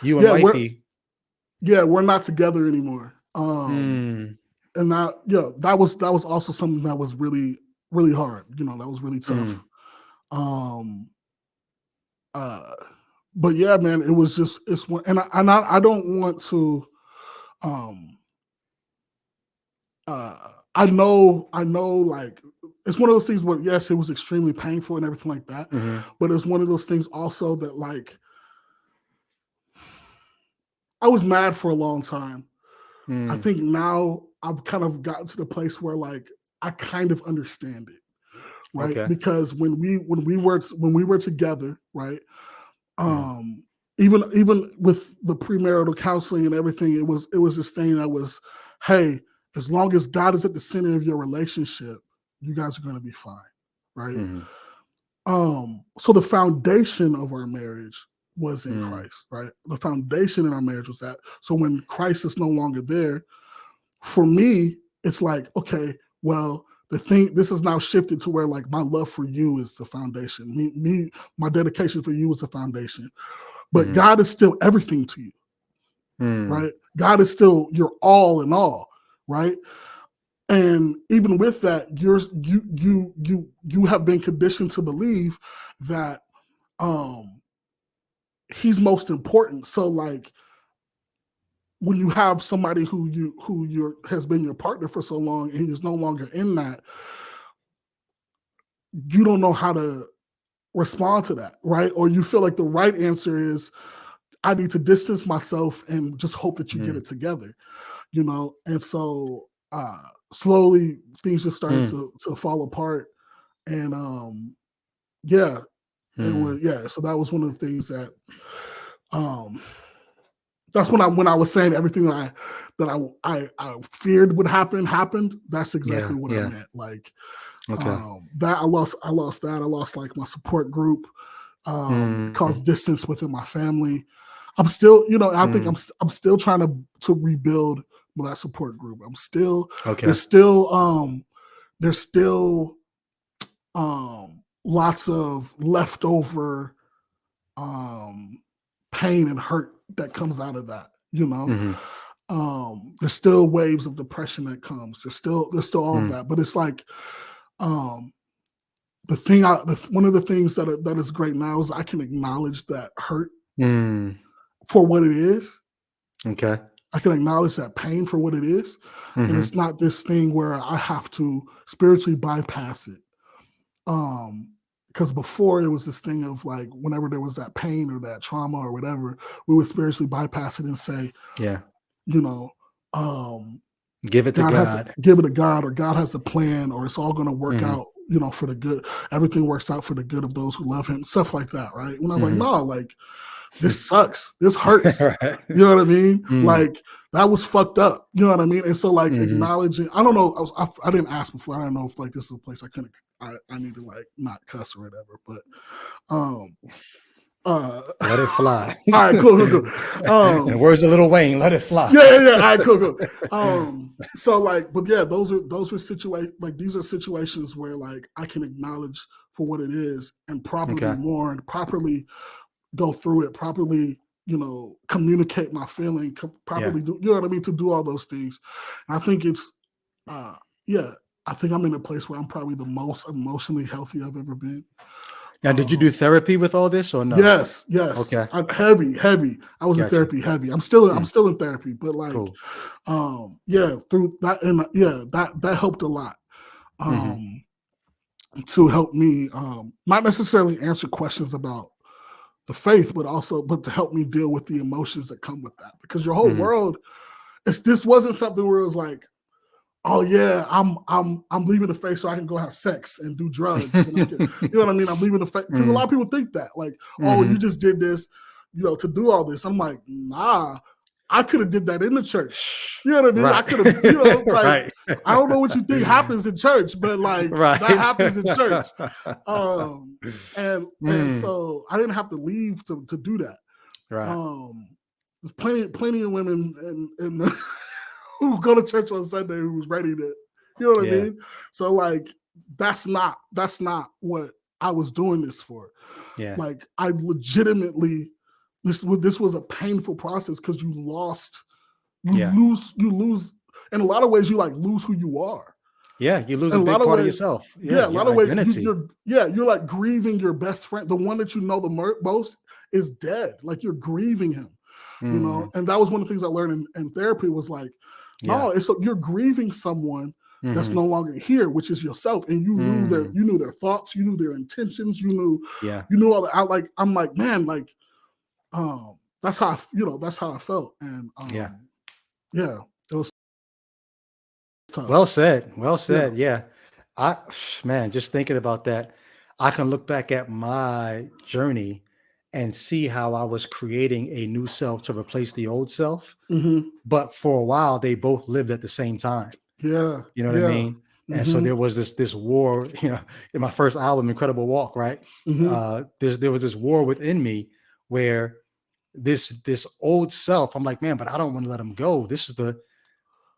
Speaker 1: You and wifey.
Speaker 2: We're not together anymore. And that was also something that was really, really hard. That was really tough. But yeah, man, it was just one, and I don't want to. I know, like it's one of those things where yes, it was extremely painful and everything like that. But it's one of those things also that like I was mad for a long time. I think now I've kind of gotten to the place where like I kind of understand it, right? Because when we were together, right? Even with the premarital counseling and everything, it was this thing that was, hey, as long as God is at the center of your relationship, you guys are going to be fine, right? So the foundation of our marriage was in Christ, right? The foundation in our marriage was that. So when Christ is no longer there, for me, it's like, okay, well, this is now shifted to where like my love for you is the foundation. My dedication for you is the foundation. But God is still everything to you, right? God is still your all in all, right? And even with that, you have been conditioned to believe that He's most important. So like when you have somebody who has been your partner for so long and he's no longer in that, you don't know how to respond to that, right? Or you feel like the right answer is, I need to distance myself and just hope that you get it together, And so slowly things just started to fall apart. And it was, so that was one of the things that that's when I was saying everything that I feared would happen happened. That's exactly what I meant. Like that I lost that. I lost like my support group, caused distance within my family. I'm still, I think I'm still trying to rebuild that support group. I'm still there's still lots of leftover pain and hurt that comes out of that, there's still waves of depression that comes. There's still all of that, but it's like one of the things that is great now is I can acknowledge that hurt for what it is. I can acknowledge that pain for what it is. And it's not this thing where I have to spiritually bypass it. Because before it was this thing of like, whenever there was that pain or that trauma or whatever, we would spiritually bypass it and say,
Speaker 1: give it to God.
Speaker 2: Give it to God, or God has a plan, or it's all going to work out, for the good. Everything works out for the good of those who love Him, stuff like that, right? When I was like, no, like, this sucks. This hurts.
Speaker 1: Right.
Speaker 2: You know what I mean? Like, that was fucked up. You know what I mean? And so, like, acknowledging, I don't know, I didn't ask before. I don't know if, like, this is a place I need to, like, not cuss or whatever, but,
Speaker 1: let it fly.
Speaker 2: All right, cool.
Speaker 1: In the words of Lil Wayne, let it fly.
Speaker 2: Yeah. All right, cool. So like, but yeah, those were situations, like these are situations where like I can acknowledge for what it is and properly mourn, properly go through it, properly, communicate my feeling, properly do, you know what I mean, to do all those things. And I think it's, I think I'm in a place where I'm probably the most emotionally healthy I've ever been.
Speaker 1: Now, did you do therapy with all this or no?
Speaker 2: Yes.
Speaker 1: Okay.
Speaker 2: I'm heavy. I was in
Speaker 1: Gotcha.
Speaker 2: therapy heavy. I'm still in therapy, but like,
Speaker 1: Cool.
Speaker 2: through that, and that helped a lot.
Speaker 1: Mm-hmm.
Speaker 2: To help me, not necessarily answer questions about the faith, but to help me deal with the emotions that come with that. Because your whole
Speaker 1: Mm-hmm.
Speaker 2: world, this wasn't something where it was like, oh yeah, I'm leaving the faith so I can go have sex and do drugs, and I can, you know what I mean? I'm leaving the faith because a lot of people think that, like, oh, you just did this, to do all this. I'm like, nah, I could have did that in the church. You know what I mean?
Speaker 1: Right.
Speaker 2: I could have, like,
Speaker 1: Right.
Speaker 2: I don't know what you think happens in church, but like
Speaker 1: Right.
Speaker 2: that happens in church. And so I didn't have to leave to do that.
Speaker 1: Right.
Speaker 2: There's plenty of women and who go to church on Sunday who's ready to, you know what I mean? So like that's not what I was doing this for.
Speaker 1: Yeah.
Speaker 2: Like I legitimately, this was a painful process because you lose in a lot of ways. You like lose who you are.
Speaker 1: Yeah, you lose
Speaker 2: in
Speaker 1: a big part of
Speaker 2: ways,
Speaker 1: yourself.
Speaker 2: Yeah, a lot of ways
Speaker 1: identity.
Speaker 2: you're like grieving your best friend, the one that you know the most is dead. Like you're grieving him. And that was one of the things I learned in therapy was like, no, it's you're grieving someone that's no longer here, which is yourself, and you knew their thoughts, you knew their intentions, you knew all that. I'm like, man, like, that's how I felt, and it was tough.
Speaker 1: Well said. Yeah. Man, just thinking about that, I can look back at my journey and see how I was creating a new self to replace the old self. But for a while, they both lived at the same time.
Speaker 2: Yeah.
Speaker 1: You know what I mean? And so there was this war, in my first album, Incredible Walk, right? There was this war within me where this old self, I'm like, man, but I don't want to let him go.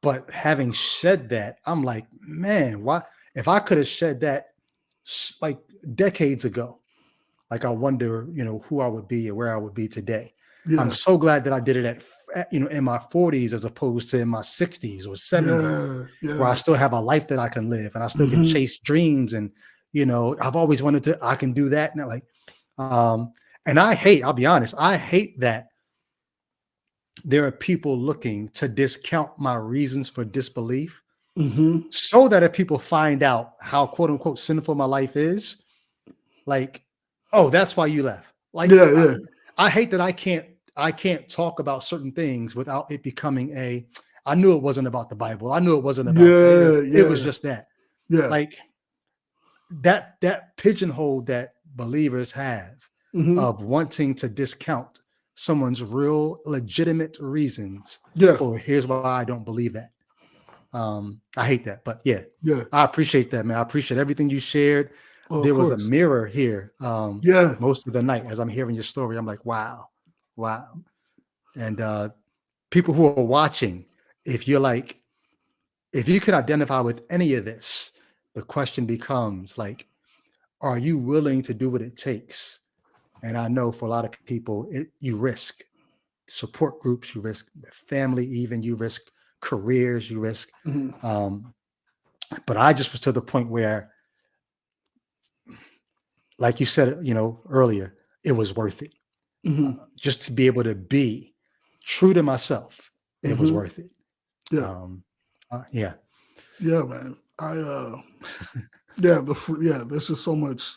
Speaker 1: But having shed that, I'm like, man, why? If I could have shed that like decades ago, like I wonder, who I would be or where I would be today. Yeah. I'm so glad that I did it in my 40s as opposed to in my 60s or 70s, where I still have a life that I can live and I still can chase dreams. And, I've always wanted to, I can do that. And and I'll be honest, I hate that there are people looking to discount my reasons for disbelief so that if people find out how quote unquote sinful my life is, like, oh, that's why you left. Like, I hate that I can't talk about certain things without it becoming I knew it wasn't about the Bible. I knew it wasn't about that. It was just that. Yeah. Like that pigeonhole that believers have of wanting to discount someone's real legitimate reasons for here's why I don't believe that. I hate that, but I appreciate that, man. I appreciate everything you shared. There was a mirror here most of the night as I'm hearing your story. I'm like, wow. And people who are watching, if you can identify with any of this, the question becomes like, are you willing to do what it takes? And I know for a lot of people, you risk support groups, you risk family, even you risk careers, you risk. But I just was to the point where, like you said, earlier, it was worth it. Just to be able to be true to myself, it was worth it.
Speaker 2: Yeah.
Speaker 1: Yeah,
Speaker 2: man. There's just so much.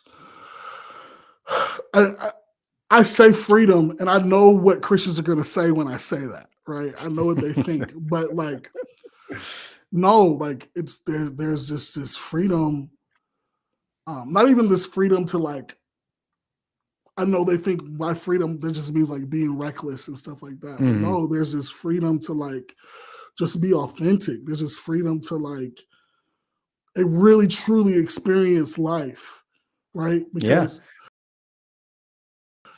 Speaker 2: I say freedom, and I know what Christians are going to say when I say that, right? I know what they think, but like, no, like there's just this freedom. Not even this freedom to like. I know they think by freedom that just means like being reckless and stuff like that. But no, there's this freedom to like just be authentic. There's this freedom to like really truly experience life, right? Because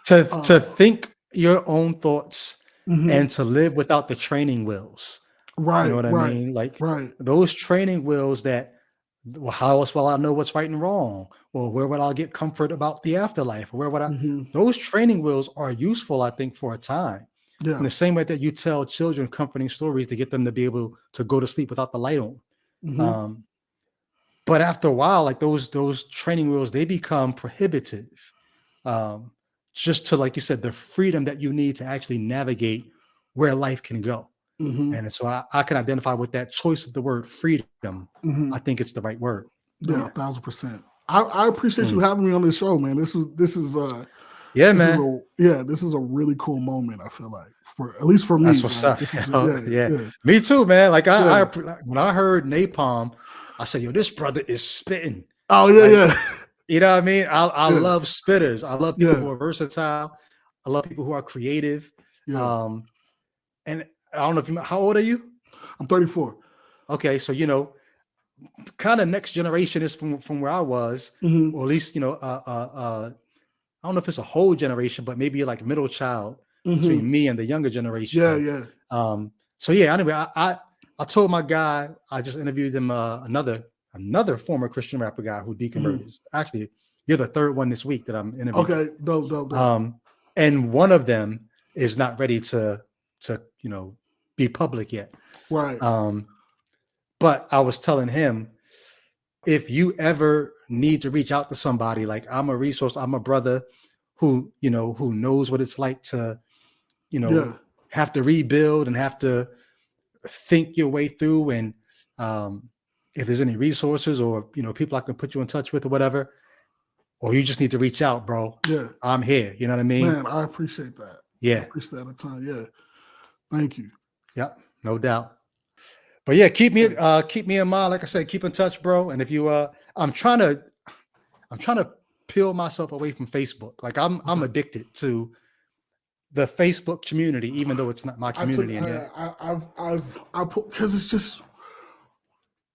Speaker 1: to think your own thoughts and to live without the training wheels.
Speaker 2: Right.
Speaker 1: You know what I mean? Like those training wheels that, well, how else will I know what's right and wrong? Or where would I get comfort about the afterlife? Or where would I? Those training wheels are useful, I think, for a time. Yeah. In the same way that you tell children comforting stories to get them to be able to go to sleep without the light on. But after a while, like those training wheels, they become prohibitive. Just to, like you said, the freedom that you need to actually navigate where life can go. And so I can identify with that choice of the word freedom. I think it's the right word.
Speaker 2: Yeah, 1,000%. I appreciate you having me on this show, man. This is
Speaker 1: this is
Speaker 2: a really cool moment. I feel like, for at least for me.
Speaker 1: That's what's up. Me too, man. Like I when I heard Napalm, I said, yo, this brother is spitting.
Speaker 2: Oh yeah,
Speaker 1: like, you know what I mean? I love spitters. I love people who are versatile. I love people who are creative. And I don't know if how old are you?
Speaker 2: I'm 34.
Speaker 1: Okay, so kind of next generation is from where I was, or at least I don't know if it's a whole generation, but maybe like middle child between me and the younger generation. So anyway, I told my guy, I just interviewed him, another former Christian rapper guy who deconverted. Actually, you're the third one this week that I'm interviewing.
Speaker 2: Okay, dope.
Speaker 1: And one of them is not ready to be public yet.
Speaker 2: Right.
Speaker 1: But I was telling him, if you ever need to reach out to somebody, like I'm a resource, I'm a brother who knows what it's like to, have to rebuild and have to think your way through. And if there's any resources or, people I can put you in touch with or whatever, or you just need to reach out, bro.
Speaker 2: Yeah.
Speaker 1: I'm here. You know what I mean?
Speaker 2: Man, I appreciate that.
Speaker 1: Yeah.
Speaker 2: I appreciate that a ton. Yeah. Thank you.
Speaker 1: Yep. No doubt. But yeah, keep me in mind. Like I said, keep in touch, bro. And if you, I'm trying to peel myself away from Facebook. Like I'm addicted to the Facebook community, even though it's not my community.
Speaker 2: Because it's just,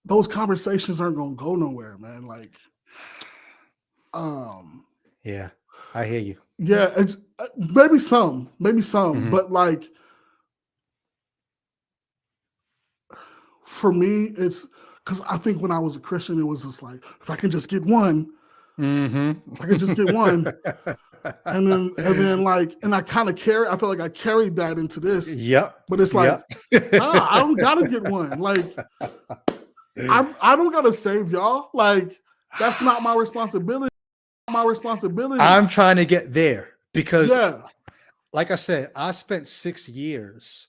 Speaker 2: those conversations aren't gonna go nowhere, man. Like,
Speaker 1: yeah, I hear you.
Speaker 2: Yeah, it's maybe some, but like, for me, it's because I think when I was a Christian, it was just like, if I can just get one, if I can just get one. And then like, and I kind of I feel like I carried that into this.
Speaker 1: Yep.
Speaker 2: But it's like, I don't gotta get one. Like, I don't gotta save y'all. Like, that's not my responsibility.
Speaker 1: I'm trying to get there because, like I said, I spent 6 years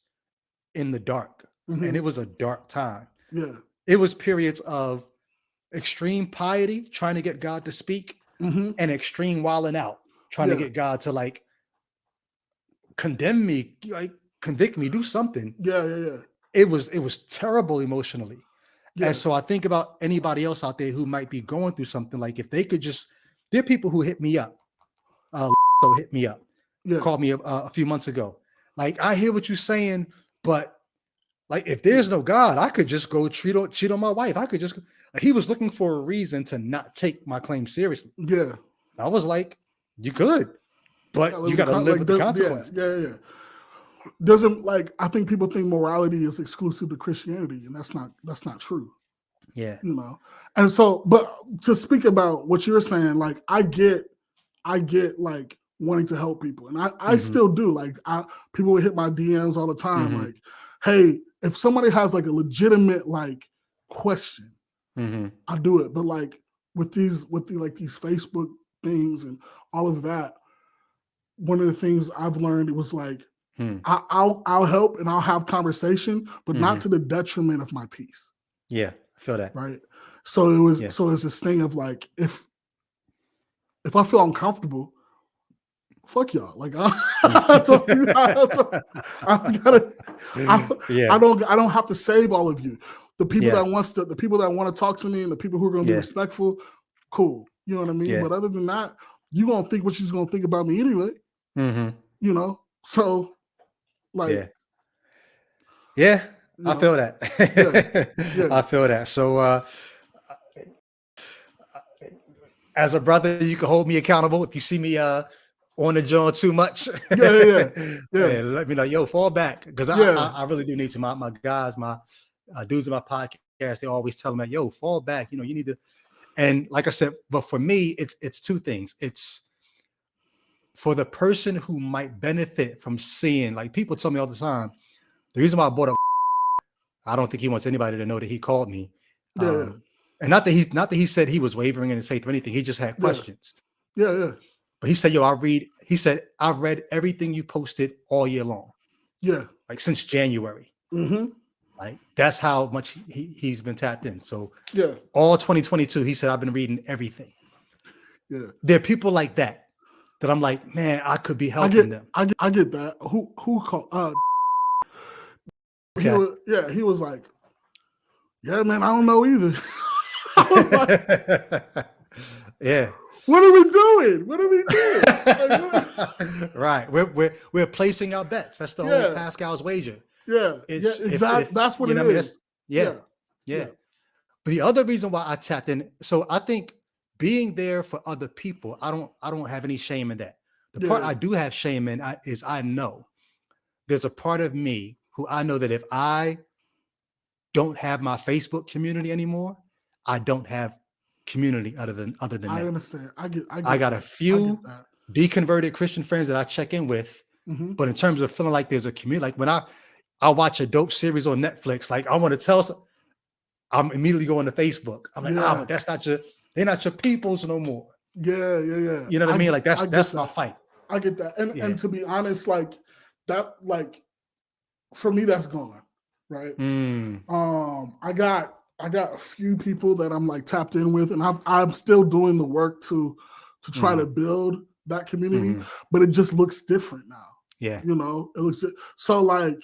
Speaker 1: in the dark, and it was a dark time.
Speaker 2: Yeah.
Speaker 1: It was periods of extreme piety, trying to get God to speak, and extreme wilding out, trying to get God to like condemn me, like convict me, do something.
Speaker 2: Yeah.
Speaker 1: It was terrible emotionally. And so I think about anybody else out there who might be going through something, like if they could just, there are people who hit me up, hit me up, called me a few months ago. Like, I hear what you're saying, but like, if there's no God, I could just go cheat on my wife. I could just, he was looking for a reason to not take my claim seriously.
Speaker 2: Yeah.
Speaker 1: I was like, you could, but you got to live with the consequences.
Speaker 2: Yeah. Doesn't, like, I think people think morality is exclusive to Christianity, and that's not true.
Speaker 1: Yeah.
Speaker 2: And so, but to speak about what you're saying, like, I get like wanting to help people, and I still do. Like, people would hit my DMs all the time, like, hey, if somebody has like a legitimate like question, I do it. But like with these Facebook things and all of that, one of the things I've learned, it was like, I'll help and I'll have conversation, but not to the detriment of my peace.
Speaker 1: Yeah, I feel that.
Speaker 2: Right. So it was so it's this thing of like, if I feel uncomfortable, fuck y'all. Like, I don't have to save all of you. The people that want to talk to me and the people who are going to be respectful, cool. You know what I mean? But other than that, you gonna think what she's gonna think about me anyway. So like,
Speaker 1: I feel that. I feel that. So as a brother, you can hold me accountable if you see me on the joint too much. Let me know, yo, fall back, because I really do need to. My guys, my dudes in my podcast, they always tell me, yo, fall back. You need to. And like I said, but for me, it's two things. It's for the person who might benefit from seeing, like, people tell me all the time, the reason why I bought up, I don't think he wants anybody to know that he called me. And not that he said he was wavering in his faith or anything. He just had questions.
Speaker 2: Yeah.
Speaker 1: But he said, yo, I've read everything you posted all year long.
Speaker 2: Yeah.
Speaker 1: Like since January. Like that's how much he's been tapped in. So all 2022, he said, I've been reading everything.
Speaker 2: Yeah.
Speaker 1: There are people like that I'm like, man, I could be helping them.
Speaker 2: I get that. Who called?
Speaker 1: Okay.
Speaker 2: He was like, yeah, man, I don't know either.
Speaker 1: Like, yeah.
Speaker 2: What are we doing? What are we doing?
Speaker 1: Right. We're placing our bets. That's the whole Pascal's wager.
Speaker 2: Yeah. Exactly. That's what it is.
Speaker 1: Yeah. But the other reason why I tapped in, so I think being there for other people, I don't have any shame in that. The part I do have shame in is I know there's a part of me who I know that if I don't have my Facebook community anymore, I don't have community other than that.
Speaker 2: I understand.
Speaker 1: I got a few deconverted Christian friends that I check in with, but in terms of feeling like there's a community, like when I watch a dope series on Netflix, like I want to tell, I'm immediately going to Facebook. I'm like, but they're not your peoples no more.
Speaker 2: Yeah.
Speaker 1: You know what I mean? Like that's my fight.
Speaker 2: I get that. And to be honest, like that, like for me, that's gone. Right. I got a few people that I'm like tapped in with, and I'm still doing the work to try to build that community, but it just looks different now.
Speaker 1: Yeah.
Speaker 2: You know, it looks so like,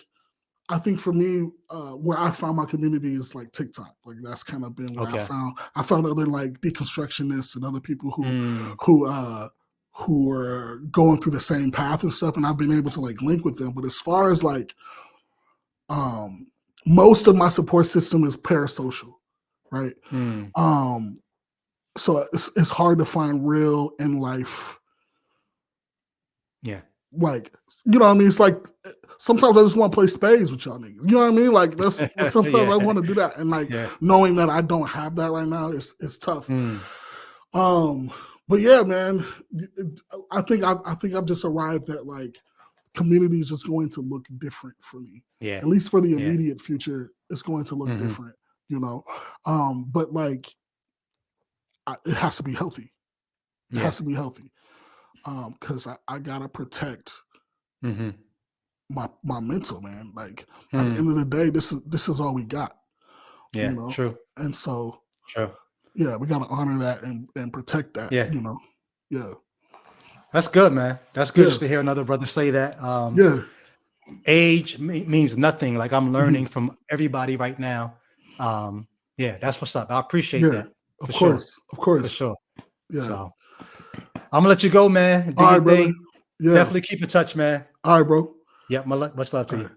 Speaker 2: I think for me, where I found my community is like TikTok. Like that's kind of been where I found other like deconstructionists and other people who are going through the same path and stuff, and I've been able to like link with them. But as far as like, most of my support system is parasocial, right? So it's hard to find real in life.
Speaker 1: Yeah.
Speaker 2: Like, you know what I mean? It's like, sometimes I just want to play spades with y'all niggas. You know what I mean? Like that's sometimes I want to do that. And like knowing that I don't have that right now is tough. But yeah, man, I think I've just arrived at like community is just going to look different for me.
Speaker 1: Yeah.
Speaker 2: At least for the immediate future, it's going to look different, you know? But like, it has to be healthy. It has to be healthy. Cause I gotta protect my mental, man. Like at the end of the day, this is all we got.
Speaker 1: Yeah,
Speaker 2: you know?
Speaker 1: True.
Speaker 2: And so
Speaker 1: True.
Speaker 2: Yeah, we gotta honor that and protect that.
Speaker 1: Yeah.
Speaker 2: You know. Yeah.
Speaker 1: That's good, man. That's good just to hear another brother say that. Age means nothing. Like I'm learning from everybody right now. That's what's up. I appreciate that.
Speaker 2: Of course.
Speaker 1: For sure.
Speaker 2: Yeah.
Speaker 1: So I'm gonna let you go, man. Do
Speaker 2: All
Speaker 1: your
Speaker 2: right,
Speaker 1: thing.
Speaker 2: brother. Yeah.
Speaker 1: Definitely keep in touch, man.
Speaker 2: All right, bro.
Speaker 1: Yep. Much love to you.